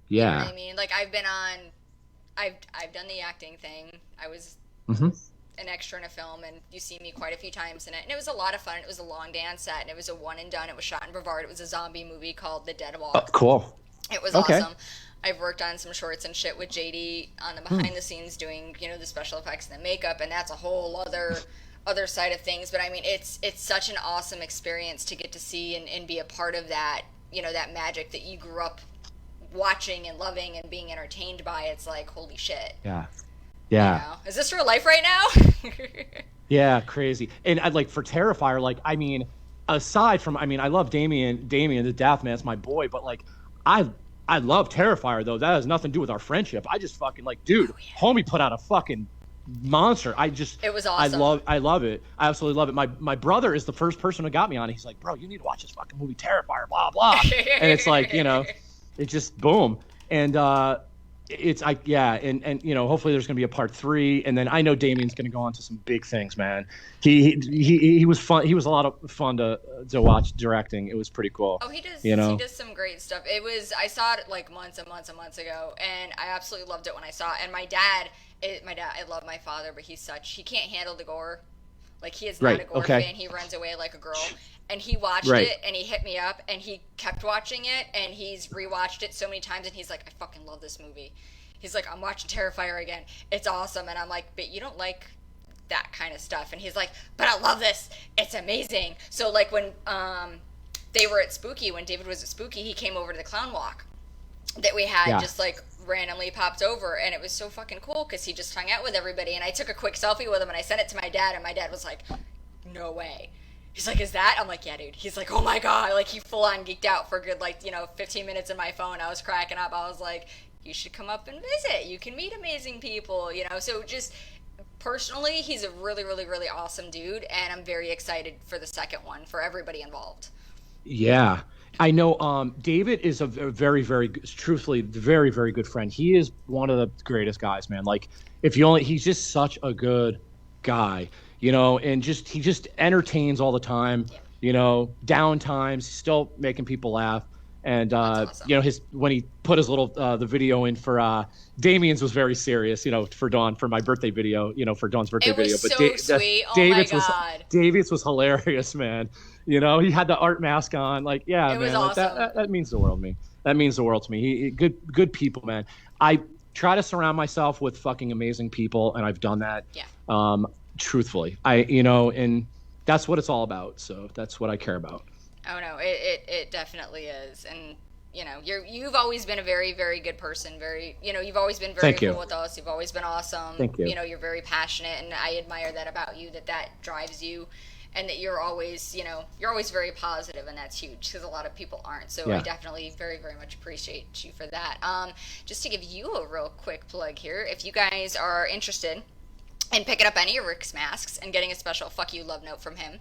Yeah. You know what I mean? Like I've done the acting thing. I was an extra in a film, and you see me quite a few times in it. And it was a lot of fun. It was a long dance set, and it was a one and done. It was shot in Brevard. It was a zombie movie called The Dead Walk. Oh, cool. It was awesome. I've worked on some shorts and shit with JD on the behind the scenes doing, the special effects and the makeup, and that's a whole other side of things. But I mean, it's such an awesome experience to get to see and be a part of that, that magic that you grew up watching and loving and being entertained by. It's like, holy shit. Yeah. Is this real life right now? Yeah, crazy. And I'd like for Terrifier, like, I mean, aside from, I mean, I love Damien the Deathman's my boy, but like, I love Terrifier though. That has nothing to do with our friendship. I just fucking like, dude, homie put out a fucking monster. It was awesome. I love it. I absolutely love it. My brother is the first person who got me on it. He's like, bro, you need to watch this fucking movie Terrifier, blah blah. And it's like, you know, it just boom. And and you know, hopefully there's gonna be a part 3, and then I know Damien's gonna go on to some big things, man. He was fun. He was a lot of fun to watch directing. It was pretty cool. Oh, he does. You know? He does some great stuff. I saw it like months and months and months ago, and I absolutely loved it when I saw it. And my dad, I love my father, but he can't handle the gore. Like, he is not a gore fan. He runs away like a girl. And he watched it, and he hit me up, and he kept watching it, and he's rewatched it so many times, and he's like, I fucking love this movie. He's like, I'm watching Terrifier again. It's awesome. And I'm like, but you don't like that kind of stuff. And he's like, but I love this. It's amazing. So, like, when they were at Spooky, when David was at Spooky, he came over to the clown walk that we had, just, like, randomly popped over, and it was so fucking cool because he just hung out with everybody. And I took a quick selfie with him, and I sent it to my dad, and my dad was like, no way. He's like, is that? I'm like, yeah, dude. He's like, oh my God. Like, he full on geeked out for a good, like, 15 minutes in my phone. I was cracking up. I was like, you should come up and visit. You can meet amazing people, So just personally, he's a really, really, really awesome dude. And I'm very excited for the second one for everybody involved. Yeah. I know David is a very, very, truthfully, very, very good friend. He is one of the greatest guys, man. Like, he's just such a good guy. And he just entertains all the time, down times, still making people laugh. And, awesome. When he put his little, the video in for, Damien's was very serious, for Dawn, for my birthday video, for Dawn's birthday video. It was so sweet. David's David's was hilarious, man. He had the art mask on. Like, yeah, it man, was awesome. That means the world to me. That means the world to me. Good people, man. I try to surround myself with fucking amazing people, and I've done that. Yeah. Truthfully, and that's what it's all about. So that's what I care about. Oh no, it definitely is. And you've always been a very, very good person. You've always been very cool with us. You've always been awesome. Thank you. You're very passionate, and I admire that about you, that drives you, and that you're always, you're always very positive, and that's huge because a lot of people aren't. So I definitely very, very much appreciate you for that. Just to give you a real quick plug here, if you guys are interested in picking up any of Rick's masks and getting a special fuck you love note from him,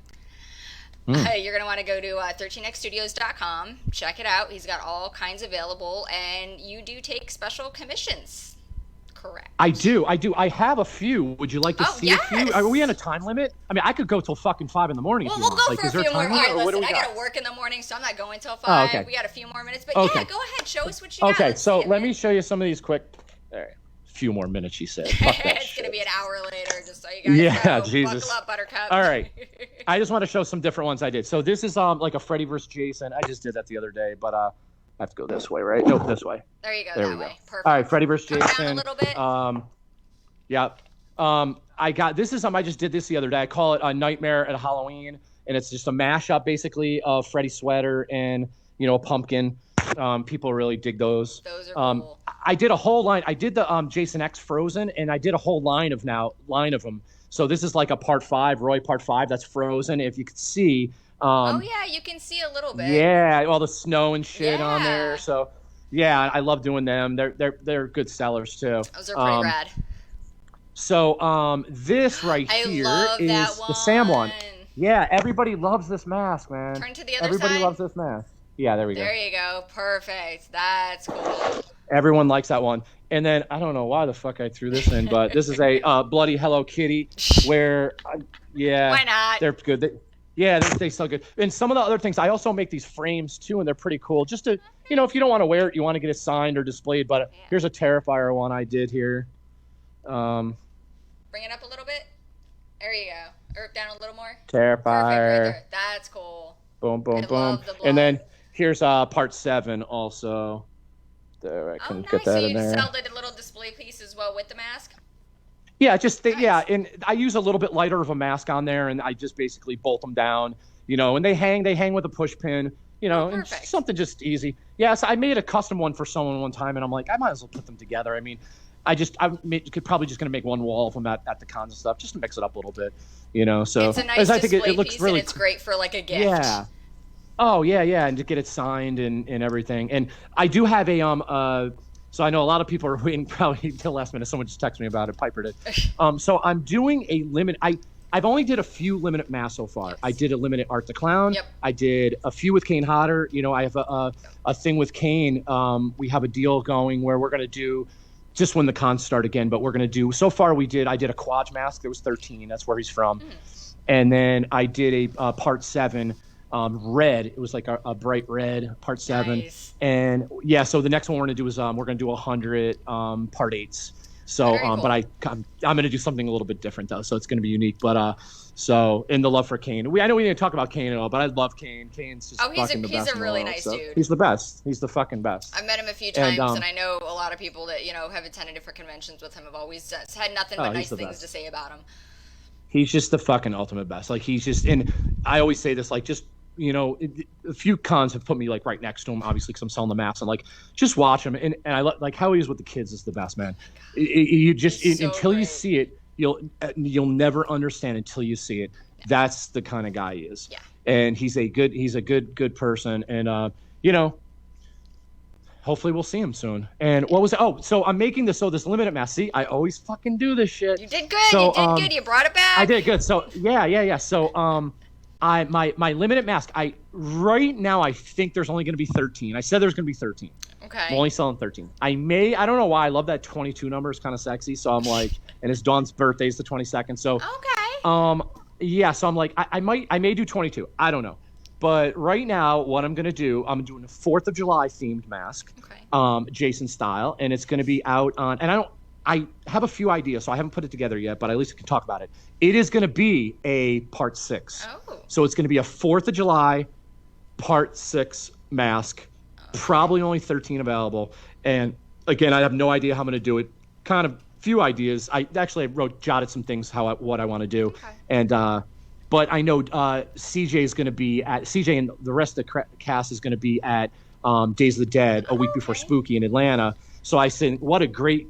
you're going to want to go to 13xstudios.com, check it out. He's got all kinds available, and you do take special commissions, correct? I do. I have a few. Would you like to see a few? Are we on a time limit? I mean, I could go till fucking 5 in the morning. Well, we'll go for a few more. All right, listen, I got to work in the morning, so I'm not going till 5. We got a few more minutes, but go ahead. Show us what you got. Okay, so let me show you some of these quick. All right. Few more minutes, she said. It's gonna be an hour later, just so you guys know. Jesus. Buckle up, Buttercup. All right, I just want to show some different ones I did. So this is like a Freddy vs. Jason. I just did that the other day, but I have to go this way, right? Nope, this way. There you go. That way. Perfect. All right, Freddy vs. Jason. Down a little bit. I got this is I just did this the other day. I call it a Nightmare at Halloween, and it's just a mashup basically of Freddy sweater and a pumpkin. People really dig those. Those are cool. I did a whole line. I did the Jason X Frozen, and I did a whole line of them. So this is like a part 5, Roy part 5. That's Frozen. If you could see. You can see a little bit. Yeah, all the snow and shit on there. So yeah, I love doing them. They're good sellers too. Those are pretty rad. So this right here is the Sam one. Yeah, everybody loves this mask, man. Turn to the other Everybody side. Loves this mask. Yeah, there we go. There you go. Perfect. That's cool. Everyone likes that one. And then I don't know why the fuck I threw this in, but this is a bloody Hello Kitty where, why not? They're good. They sell good. And some of the other things, I also make these frames too, and they're pretty cool. Just to, if you don't want to wear it, you want to get it signed or displayed. But here's a Terrifier one I did here. Bring it up a little bit. There you go. Or down a little more. Terrifier. Perfect, right there. That's cool. Boom, boom, boom. And then here's part 7 also. There, I can get that in there. So you sell the little display piece as well with the mask? Yeah, and I use a little bit lighter of a mask on there, and I just basically bolt them down, and they hang with a push pin, and something just easy. Yeah, so I made a custom one for someone one time, and I'm like, I might as well put them together. I mean, could probably just gonna make one wall of them at the cons and stuff, just to mix it up a little bit, you know. So it's a nice I think it looks really. And it's great for like a gift. Yeah. Oh yeah, and to get it signed and everything. And I do have a so I know a lot of people are waiting probably till last minute. Someone just texted me about it. Piper did. So I'm doing a limit. I've only did a few limited masks so far. Yes. I did a limited Art the Clown. Yep. I did a few with Kane Hodder. You know, I have a thing with Kane. We have a deal going where we're going to do just when the cons start again, but we're going to do, so far I did a Quad mask. There was 13. That's where he's from. And then I did a part 7 red. It was like a bright red part 7. Nice. And yeah, so the next one we're going to do is we're going to do 100 part 8s. So, cool. But I'm going to do something a little bit different though. So it's going to be unique. But so in the love for Kane, I know we didn't talk about Kane at all, but I love Kane. Kane's just fucking the best. He's a really nice dude. He's the best. He's the fucking best. I've met him a few times, and I know a lot of people that have attended different conventions with him have always had nothing but nice things to say about him. He's just the fucking ultimate best. Like he's just, and I always say this, like just. A few cons have put me like right next to him, obviously, because I'm selling the masks, and like just watch him. And I like how he is with the kids is the best, man. You just so until great. You see it, you'll never understand until you see it. Yeah. That's the kind of guy he is. Yeah. And he's a good person, and hopefully we'll see him soon. And what was it? Oh, so I'm making this limited mask. See, I always fucking do this shit. You did good. So, you did good. You brought it back. I did good. So yeah. So my limited mask, right now I think there's only going to be 13. I said there's going to be 13. Okay. I'm only selling 13. I don't know why, I love that 22 number. It's kind of sexy. So I'm like, and it's Dawn's birthday is the 22nd. So yeah. So I'm like, I may do 22. I don't know. But right now, what I'm going to do, I'm doing a 4th of July themed mask, Jason style, and it's going to be out on, and I have a few ideas, so I haven't put it together yet, but at least I can talk about it. It is going to be a part 6. Oh. So it's going to be a 4th of July part 6 mask, probably only 13 available. And again, I have no idea how I'm going to do it. Kind of few ideas. I jotted some things what I want to do. Okay. And but I know CJ is going to be at, CJ and the rest of the cast is going to be at Days of the Dead a week before Spooky in Atlanta. So I said, what a great,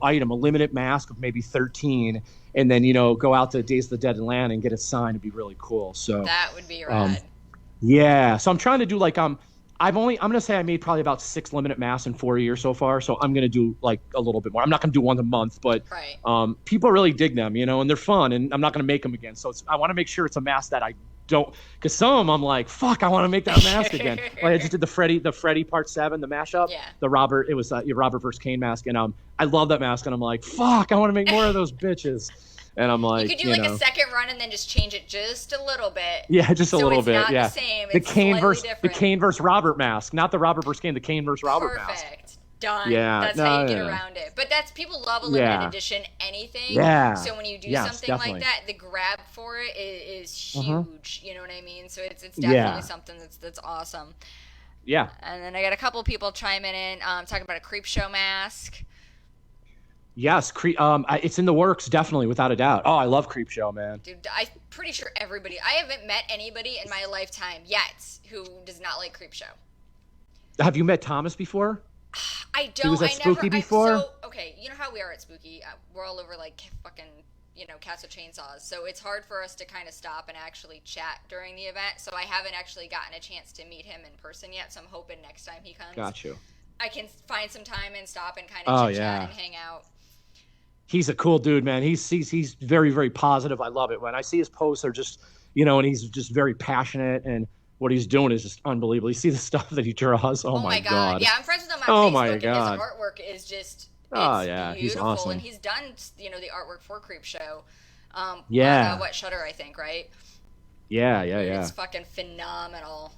item, a limited mask of maybe 13, and then, go out to Days of the Dead in Atlanta and get it signed. It'd be really cool. So that would be rad. Yeah. So I'm trying to do like, I'm going to say I made probably about 6 limited masks in 4 years so far. So I'm going to do like a little bit more. I'm not going to do one a month, but people really dig them, and they're fun, and I'm not going to make them again. So I want to make sure it's a mask that I don't, because some of them I'm like, fuck, I want to make that mask again. Like I just did the Freddy part 7, the mashup, the Robert, it was Robert vs. Kane mask, and I love that mask, and I'm like, fuck, I want to make more of those bitches. And I'm like, you could do like a second run and then just change it just a little bit. Yeah, just a little bit. Not yeah, the same. The Kane versus Robert mask, not the Robert versus Kane. The Kane versus Robert mask. Perfect. Done. Yeah, that's how you get around it. But people love a limited edition anything. Yeah. So when you do something like that, the grab for it is huge. You know what I mean? So it's definitely something that's awesome. Yeah. And then I got a couple people chiming in, talking about a creep show mask. Yes, it's in the works, definitely, without a doubt. Oh, I love Creep Show, man. Dude, I'm pretty sure I haven't met anybody in my lifetime yet who does not like Creep Show. Have you met Thomas before? I don't. He was at Spooky before? Okay, you know how we are at Spooky? We're all over like fucking, Cats with Chainsaws. So it's hard for us to kind of stop and actually chat during the event. So I haven't actually gotten a chance to meet him in person yet. So I'm hoping next time he comes, got you, I can find some time and stop and kind of chit-chat and hang out. He's a cool dude, man. He's very, very positive. I love it. When I see his posts, they're just, and he's just very passionate, and what he's doing is just unbelievable. You see the stuff that he draws. Oh my God. Yeah, I'm friends with him on Facebook. My God. And his artwork is just beautiful. He's awesome. And he's done, the artwork for Creep Show. What Shudder, I think, right? Yeah. It's fucking phenomenal.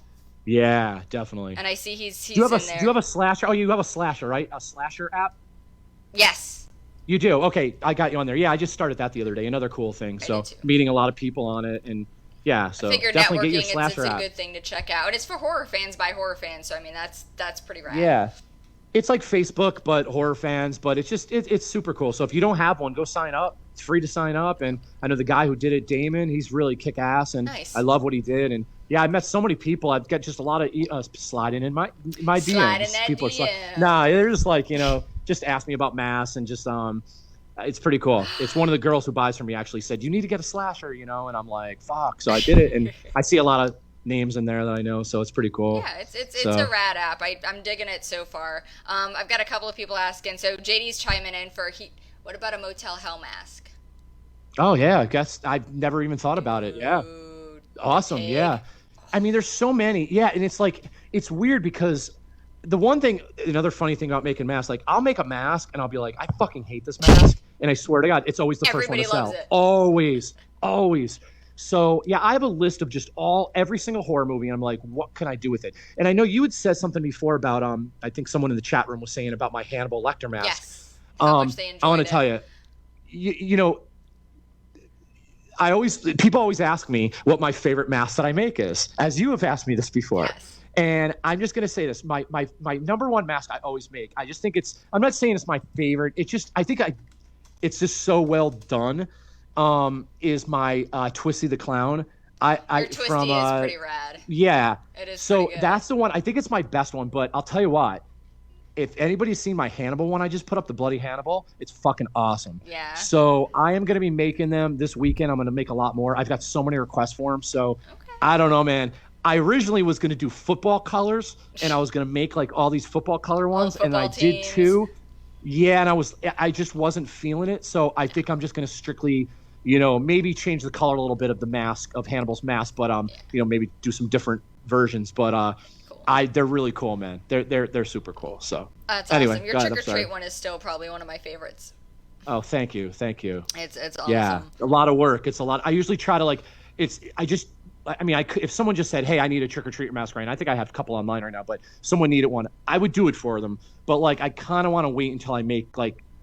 Yeah, definitely. And I see he's in there. Do you have a slasher? Oh, you have a slasher, right? A slasher app? Yes. You do? Okay, I got you on there. Yeah, I just started that the other day. Another cool thing. So meeting a lot of people on it, and so I figured definitely networking, get your slasher it's app. A good thing to check out. And it's for horror fans by horror fans, so I mean that's pretty rad. Yeah. It's like Facebook, but horror fans, but it's just it's super cool. So if you don't have one, go sign up. It's free to sign up, and I know the guy who did it, Damon, he's really kick ass, and I love what he did. And yeah, I met so many people. I've got just a lot of sliding in my DMs. Sliding that people DM. They're just like, just ask me about masks and just it's pretty cool. It's one of the girls who buys from me actually said, you need to get a slasher, and I'm like, fuck. So I did it, and I see a lot of names in there that I know, so it's pretty cool. Yeah, it's a rad app. I'm digging it so far. I've got a couple of people asking. So JD's chiming in for what about a Motel Hell mask? Oh yeah, I guess I've never even thought about it. Yeah, awesome. Okay. Yeah, I mean, there's so many. Yeah, and it's like it's weird because another funny thing about making masks, like I'll make a mask and I'll be like, I fucking hate this mask. And I swear to God, it's always the first one to sell. Always. So yeah, I have a list of just every single horror movie. And I'm like, what can I do with it? And I know you had said something before about I think someone in the chat room was saying about my Hannibal Lecter mask. Yes. How much they enjoyed I want to tell you, people always ask me what my favorite mask that I make is, as you have asked me this before. Yes. And I'm just going to say this, my number one mask I always make, I just think I'm not saying it's my favorite. It's just so well done. Is my Twisty the Clown. Your Twisty is pretty rad. Yeah. It is. So that's the one. I think it's my best one. But I'll tell you what. If anybody's seen my Hannibal one, I just put up the Bloody Hannibal. It's fucking awesome. Yeah. So I am going to be making them this weekend. I'm going to make a lot more. I've got so many requests for them. So I don't know, man. I originally was going to do football colors, and I was going to make like all these football color ones, and I did too. Yeah, and I just wasn't feeling it, so I think I'm just going to strictly, maybe change the color a little bit of the mask, of Hannibal's mask, but maybe do some different versions. But cool. They're really cool, man. They're super cool. So that's anyway, awesome. Your trick or treat one is still probably one of my favorites. Oh, thank you. It's awesome. Yeah, a lot of work. It's a lot. I usually try to if someone just said, hey, I need a trick-or-treat mask right now, I think I have a couple online right now, but someone needed one, I would do it for them. But, I kind of want to wait until I make,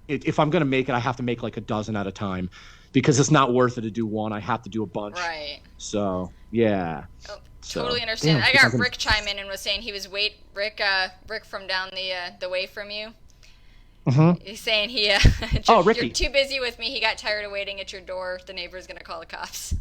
if I'm going to make it, I have to make, a dozen at a time because it's not worth it to do one. I have to do a bunch. Right. So, yeah. Oh, totally understand. I got Rick chime in and was saying he was Rick from down the way from you. Mm-hmm. He's saying Ricky. You're too busy with me. He got tired of waiting at your door. The neighbor's going to call the cops.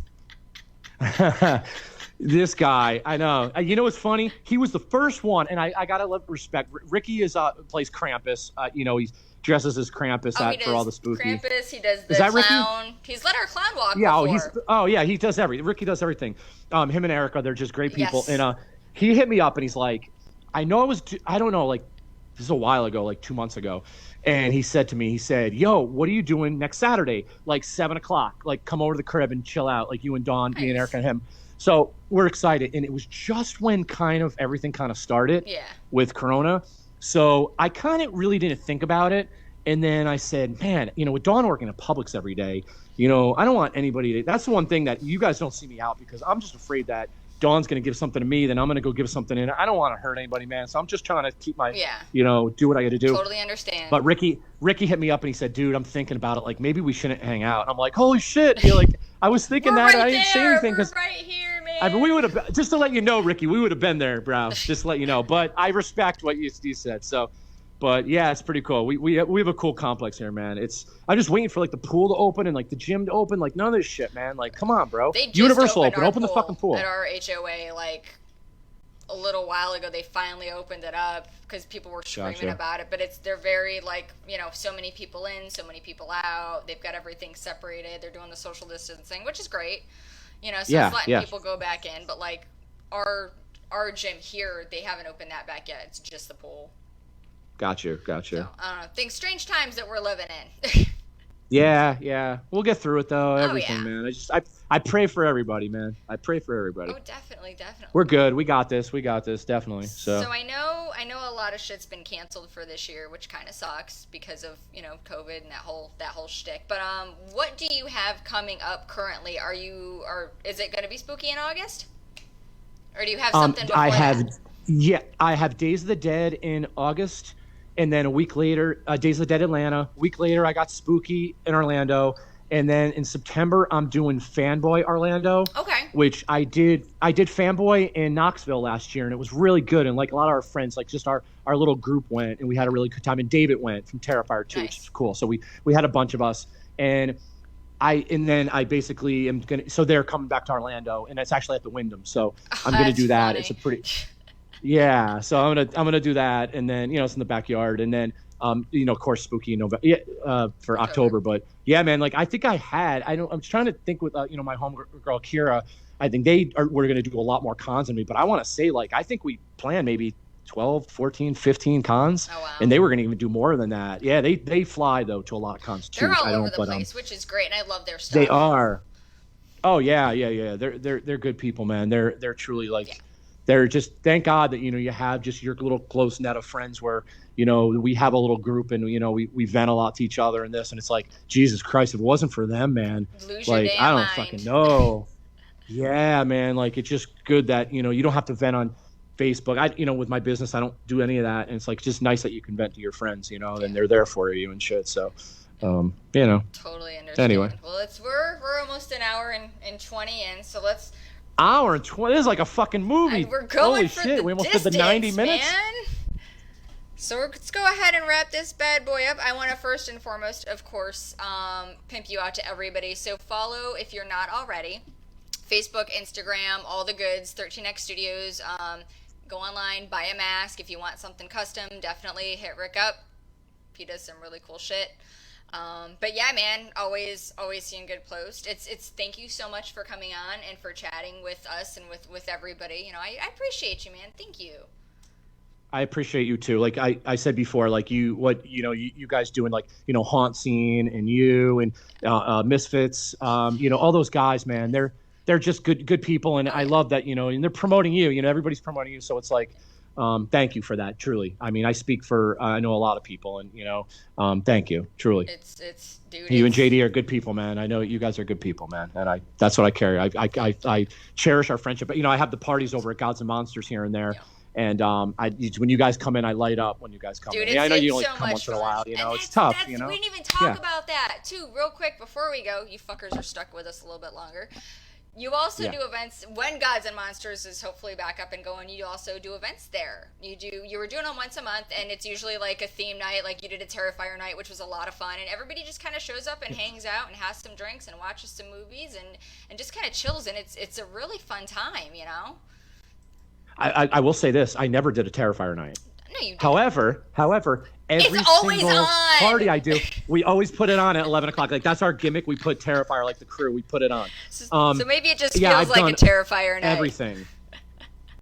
This guy, I know. You know what's funny? He was the first one, and I gotta love respect. Ricky plays Krampus. He dresses as Krampus for all the spooky. Krampus. He does the clown. Ricky? He's let our clown walk. Yeah, he does everything. Ricky does everything. Him and Erica, they're just great people. Yes. And he hit me up, and he's like, I don't know, this is a while ago, 2 months ago. And he said to me, yo, what are you doing next Saturday? 7:00. Come over to the crib and chill out. You and Dawn, me and Erica and him. So we're excited. And it was just when everything started with Corona. So I really didn't think about it. And then I said, man, with Dawn working at Publix every day, I don't want anybody that's the one thing that you guys don't see me out because I'm just afraid that Dawn's going to give something to me, then I'm going to go give something in. I don't want to hurt anybody, man. So I'm just trying to keep my, do what I got to do. Totally understand. But Ricky hit me up and he said, dude, I'm thinking about it. Maybe we shouldn't hang out. I'm like, holy shit. I was thinking that. I didn't say anything because right here, man. We would have, just to let you know, Ricky, we would have been there, bro. Just to let you know. But I respect what you said. So, but yeah, it's pretty cool. We have a cool complex here, man. I'm just waiting for the pool to open and the gym to open. None of this shit, man. Come on, bro. Universal open the fucking pool. At our HOA, a little while ago, they finally opened it up because people were screaming about it. But they're very so many people in, so many people out. They've got everything separated. They're doing the social distancing, which is great. So it's letting people go back in. But our gym here, they haven't opened that back yet. It's just the pool. Got you. So, I don't know. Think strange times that we're living in. Yeah. We'll get through it though. Everything, man. I pray for everybody, man. I pray for everybody. Oh, definitely. We're good. We got this. Definitely. So I know a lot of shit's been canceled for this year, which kind of sucks because of COVID and that whole shtick. But what do you have coming up currently? Is it going to be spooky in August, or do you have something before that? I have Days of the Dead in August. And then a week later, Days of the Dead Atlanta. A week later, I got Spooky in Orlando. And then in September, I'm doing Fanboy Orlando. Okay. Which I did Fanboy in Knoxville last year, and it was really good. And a lot of our friends, just our little group went, and we had a really good time. And David went from Terrifier 2, which is cool. So we had a bunch of us. And then I basically am gonna. So they're coming back to Orlando, and it's actually at the Wyndham. So I'm gonna do that. Funny. It's a pretty. Yeah, so I'm gonna do that, and then it's in the backyard, and then Of course, spooky in November, for October. But yeah, man, like I think I'm trying to think with, my homegirl Kira. I think we're going to do a lot more cons than me, but I want to say, like, I think we plan maybe 12, 14, 15 cons. Oh, wow. And they were going to even do more than that. Yeah, they fly though to a lot of cons too. They're all over the place, which is great, and I love their stuff. They are. Oh yeah. They're good people, man. They're truly like, they're just, thank God that you have just your little close net of friends where we have a little group and we vent a lot to each other and this, and it's like, Jesus Christ, if it wasn't for them, man, like I don't fucking know. Yeah, man, like it's just good that you don't have to vent on Facebook. With my business, I don't do any of that, and it's like just nice that you can vent to your friends, and they're there for you and shit. So, totally understand. Anyway, well, we're almost an hour and 20 in, so let's. Hour and 20. This is like a fucking movie. And we're going Holy for shit! The we almost distance, did the 90 minutes. Man. So let's go ahead and wrap this bad boy up. I want to first and foremost, of course, pimp you out to everybody. So follow if you're not already. Facebook, Instagram, all the goods, 13X Studios. Go online, buy a mask. If you want something custom, definitely hit Rick up. He does some really cool shit. But yeah, man, always seeing good posts. It's thank you so much for coming on and for chatting with us and with everybody. I appreciate you, man. Thank you. I appreciate you too. Like I said before, like you guys doing, like, Haunt Scene and you and Misfits, all those guys, man, they're just good people. And I love that, and they're promoting you, everybody's promoting you. So it's like, thank you for that. Truly. I mean, I speak for, I know a lot of people and, thank you. Truly. You and JD are good people, man. I know you guys are good people, man. And that's what I carry. I cherish our friendship, but I have the parties over at Gods and Monsters here and there. Yeah. And when you guys come in, I light up when you guys come in. I know you only come once in a while. It's tough. We didn't even talk about that too, real quick before we go. You fuckers are stuck with us a little bit longer. You also do events when Gods and Monsters is hopefully back up and going. You also do events there. You were doing them once a month, and it's usually like a theme night. Like you did a Terrifier night, which was a lot of fun, and everybody just kind of shows up and hangs out and has some drinks and watches some movies and just kind of chills. And it's a really fun time, I will say this: I never did a Terrifier night. No, you didn't. However, every single party I do, we always put it on at 11 o'clock. Like that's our gimmick. We put Terrifier, like the crew. We put it on. So maybe it just feels like a Terrifier night. Everything.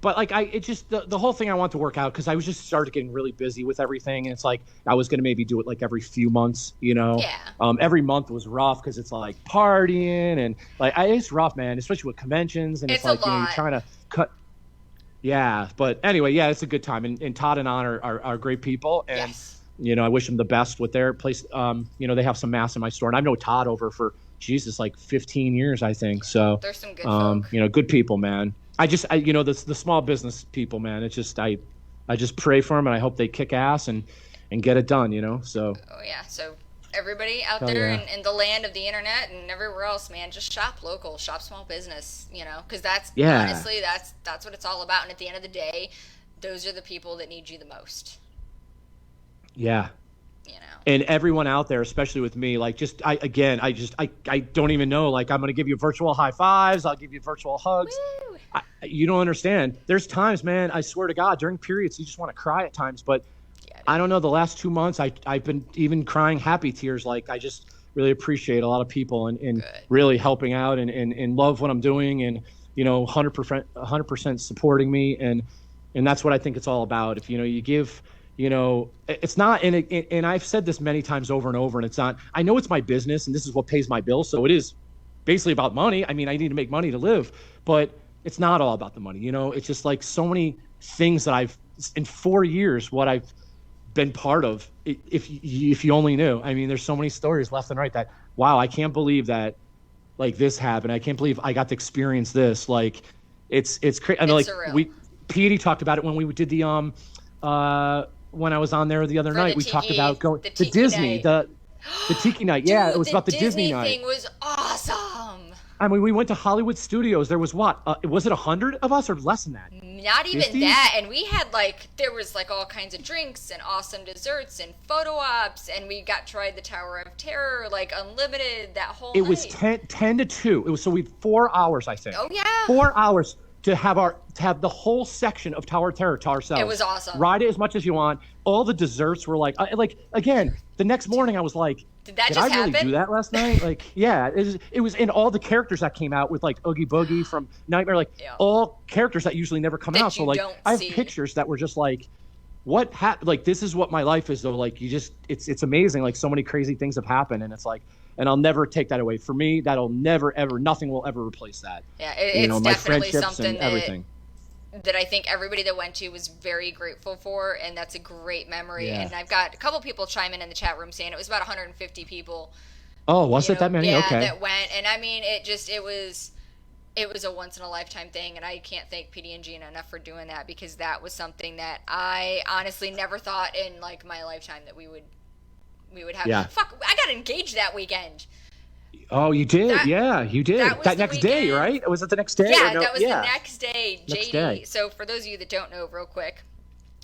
But like the whole thing I want to work out, because I was just started getting really busy with everything, and it's like I was gonna maybe do it like every few months, Yeah. Every month was rough because it's like partying and like it's rough, man, especially with conventions, and it's like you're trying to cut. Yeah, but anyway, yeah, it's a good time, and Todd and Ann are great people, and I wish them the best with their place. They have some masks in my store, and I've known Todd over for like 15 years, I think. So there's some good folk. Good people, man. The small business people, man. It's just I just pray for them, and I hope they kick ass and get it done. So. Oh yeah, so. Everybody out there in the land of the internet and everywhere else, man, just shop local, shop small business, because honestly, that's what it's all about. And at the end of the day, those are the people that need you the most. Yeah. And everyone out there, especially with me, like I don't even know, like I'm going to give you virtual high fives. I'll give you virtual hugs. You don't understand. There's times, man, I swear to God, during periods, you just want to cry at times, but I don't know. The last 2 months, I've been even crying happy tears. Like I just really appreciate a lot of people and really helping out and love what I'm doing and 100% supporting me and that's what I think it's all about. If you give, it's not and I've said this many times over and over, and it's not. I know it's my business and this is what pays my bills, so it is basically about money. I mean, I need to make money to live, but it's not all about the money. It's just like so many things that I've in 4 years what I've been part of. If you only knew. I mean, there's so many stories left and right that wow, I can't believe that like this happened. I can't believe I got to experience this. Like it's crazy. I mean, like surreal. Petey talked about it when we did the when I was on there the other night. We talked about going to Disney, the Tiki night. Dude, yeah, it was about the Disney night. The Disney thing was awesome. I mean, we went to Hollywood Studios. There was was it 100 of us or less than that? Not even 50? That. And we had there was all kinds of drinks and awesome desserts and photo ops. And we got tried the Tower of Terror, unlimited that whole night. It was 10 to 2. It was, so we had 4 hours, I think. Oh, yeah. 4 hours. to have the whole section of Tower of Terror to ourselves. It was awesome. Ride it as much as you want. All the desserts were like again, the next morning I was like, did I really do that last night? Like, yeah, it was in all the characters that came out with like Oogie Boogie from Nightmare, like all characters that usually never come out. So like I have pictures that were just like, what happened? Like, this is what my life is though. Like, it's amazing. Like, so many crazy things have happened, and it's like, and I'll never take that away. For me, that'll never, ever, nothing will ever replace that. Yeah, it's definitely something everything that I think everybody that went to was very grateful for, and that's a great memory. Yeah. And I've got a couple people chiming in the chat room saying it was about 150 people. Oh, was it that many? Yeah, okay. that went, and I mean, it was a once in a lifetime thing, and I can't thank PD and Gina enough for doing that, because that was something that I honestly never thought in like my lifetime that we would have. Yeah. Fuck, I got engaged that weekend. Oh, you did? Yeah, you did. That next day, right? Was it the next day? Yeah, that was the next day. JD. Next day. So for those of you that don't know, real quick,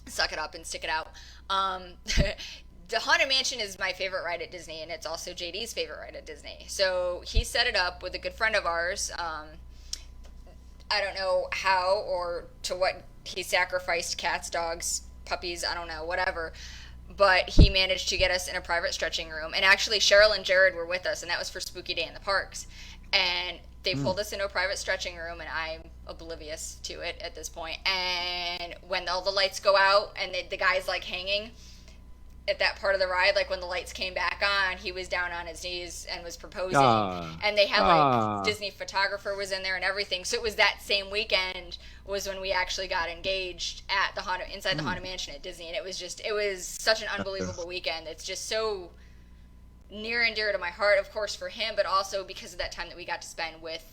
suck it up and stick it out. The Haunted Mansion is my favorite ride at Disney, and it's also JD's favorite ride at Disney. So he set it up with a good friend of ours. I don't know how or to what he sacrificed cats, dogs, puppies, I don't know, whatever. But he managed to get us in a private stretching room. And actually, Cheryl and Jared were with us, and that was for Spooky Day in the Parks. And they pulled us into a private stretching room, and I'm oblivious to it at this point. And when all the lights go out and the guy's like hanging at that part of the ride, like when the lights came back on, he was down on his knees and was proposing. And they had like Disney photographer was in there and everything. So it was that same weekend was when we actually got engaged at the inside the Haunted Mansion at Disney. And it was such an unbelievable weekend. It's just so near and dear to my heart, of course, for him, but also because of that time that we got to spend with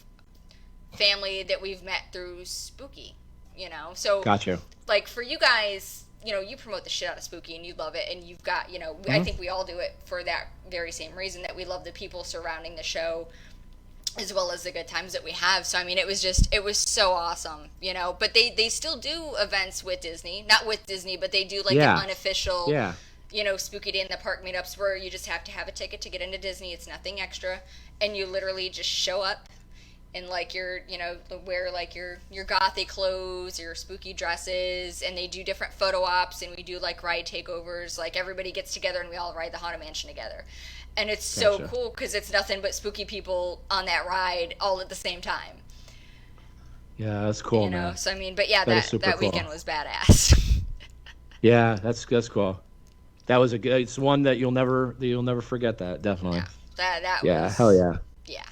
family that we've met through Spooky, So got you. Like for you guys, you promote the shit out of Spooky and you love it, and you've got, I think we all do it for that very same reason, that we love the people surrounding the show as well as the good times that we have. So, I mean, it was so awesome, but they still do events with Disney, not with Disney, but they do like an unofficial, Spooky Day in the Park meetups where you just have to have a ticket to get into Disney. It's nothing extra. And you literally just show up in like your, wear like your gothic clothes, your spooky dresses, and they do different photo ops, and we do like ride takeovers. Like everybody gets together and we all ride the Haunted Mansion together. And it's so cool because it's nothing but spooky people on that ride all at the same time. Yeah, that's cool, man. So I mean, but yeah, that weekend was badass. Yeah, that's cool. That was it's one that you'll never forget. That definitely. Yeah, that was, hell yeah. Yeah.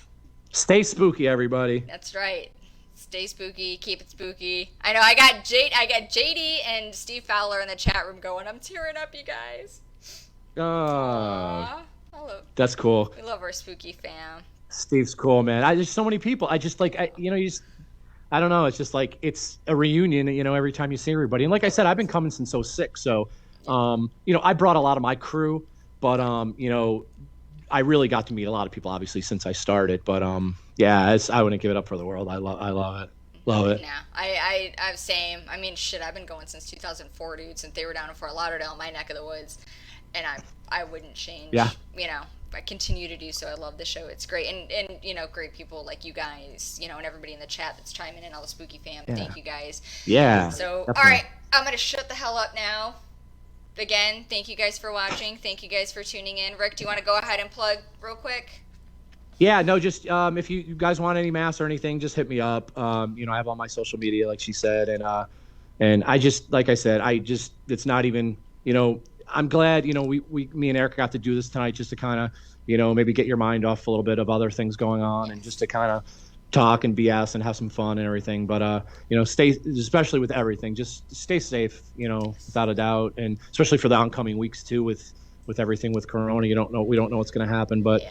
Stay spooky, everybody. That's right. Stay spooky. Keep it spooky. I know. I got JD and Steve Fowler in the chat room going, I'm tearing up, you guys. Oh, hello. That's cool. We love our spooky fam. Steve's cool, man. There's so many people. I just like, I don't know. It's just like, it's a reunion, every time you see everybody. And like I said, I've been coming since 2006. So, I brought a lot of my crew, but, I really got to meet a lot of people, obviously, since I started. But, I wouldn't give it up for the world. I love it. Love it. Yeah, I same. I mean, shit, I've been going since 2004, dude, since they were down in Fort Lauderdale, my neck of the woods. And I wouldn't change. Yeah. I continue to do so. I love the show. It's great. And great people like you guys, and everybody in the chat that's chiming in, all the spooky fam. Yeah. Thank you guys. Yeah. So, definitely. All right, I'm going to shut the hell up now. Again, thank you guys for watching. Thank you guys for tuning in. Rick, do you want to go ahead and plug real quick? Yeah, no, just if you guys want any masks or anything, just hit me up. I have all my social media, like she said, and I just, like I said, it's not even, I'm glad, me and Eric got to do this tonight just to kind of, maybe get your mind off a little bit of other things going on, and just to kind of talk and BS and have some fun and everything. But, stay, especially with everything, just stay safe, without a doubt. And especially for the oncoming weeks too, with everything with Corona, we don't know what's going to happen, but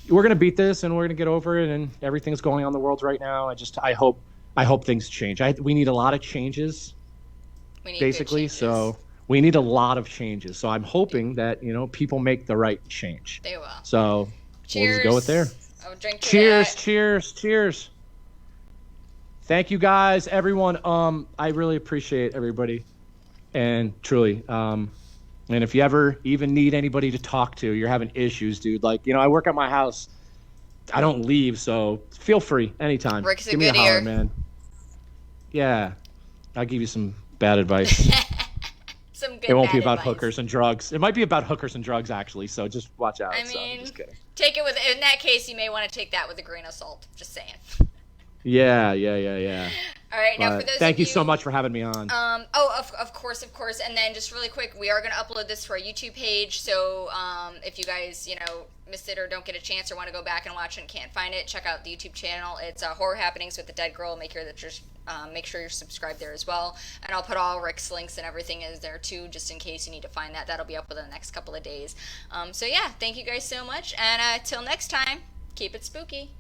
we're going to beat this and we're going to get over it, and everything's going on in the world right now. I hope things change. We need a lot of changes, basically. So we need a lot of changes. So I'm hoping that, people make the right change. They will. So cheers. We'll just go with there. I'll drink to cheers, that. cheers. Thank you guys, everyone. I really appreciate everybody, and truly. And if you ever even need anybody to talk to, you're having issues, dude. Like, I work at my house. I don't leave, so feel free anytime. Rick's a Give me good a holler, ear. man. Yeah, I'll give you some bad advice. Some good. It won't be about advice. hookers and drugs. It might be about hookers and drugs, actually. So just watch out. I So, mean, just kidding. Take it with. In that case, you may want to take that with a grain of salt. Just saying. Yeah. All right, now for those thank you so much for having me on. Of course. And then just really quick, we are going to upload this to our YouTube page. So if you guys, missed it or don't get a chance or want to go back and watch it and can't find it, check out the YouTube channel. It's Horror Happenings with the Dead Girl. Make sure you're subscribed there as well. And I'll put all Rick's links and everything is there too, just in case you need to find that. That'll be up within the next couple of days. So yeah, thank you guys so much. And till next time, keep it spooky.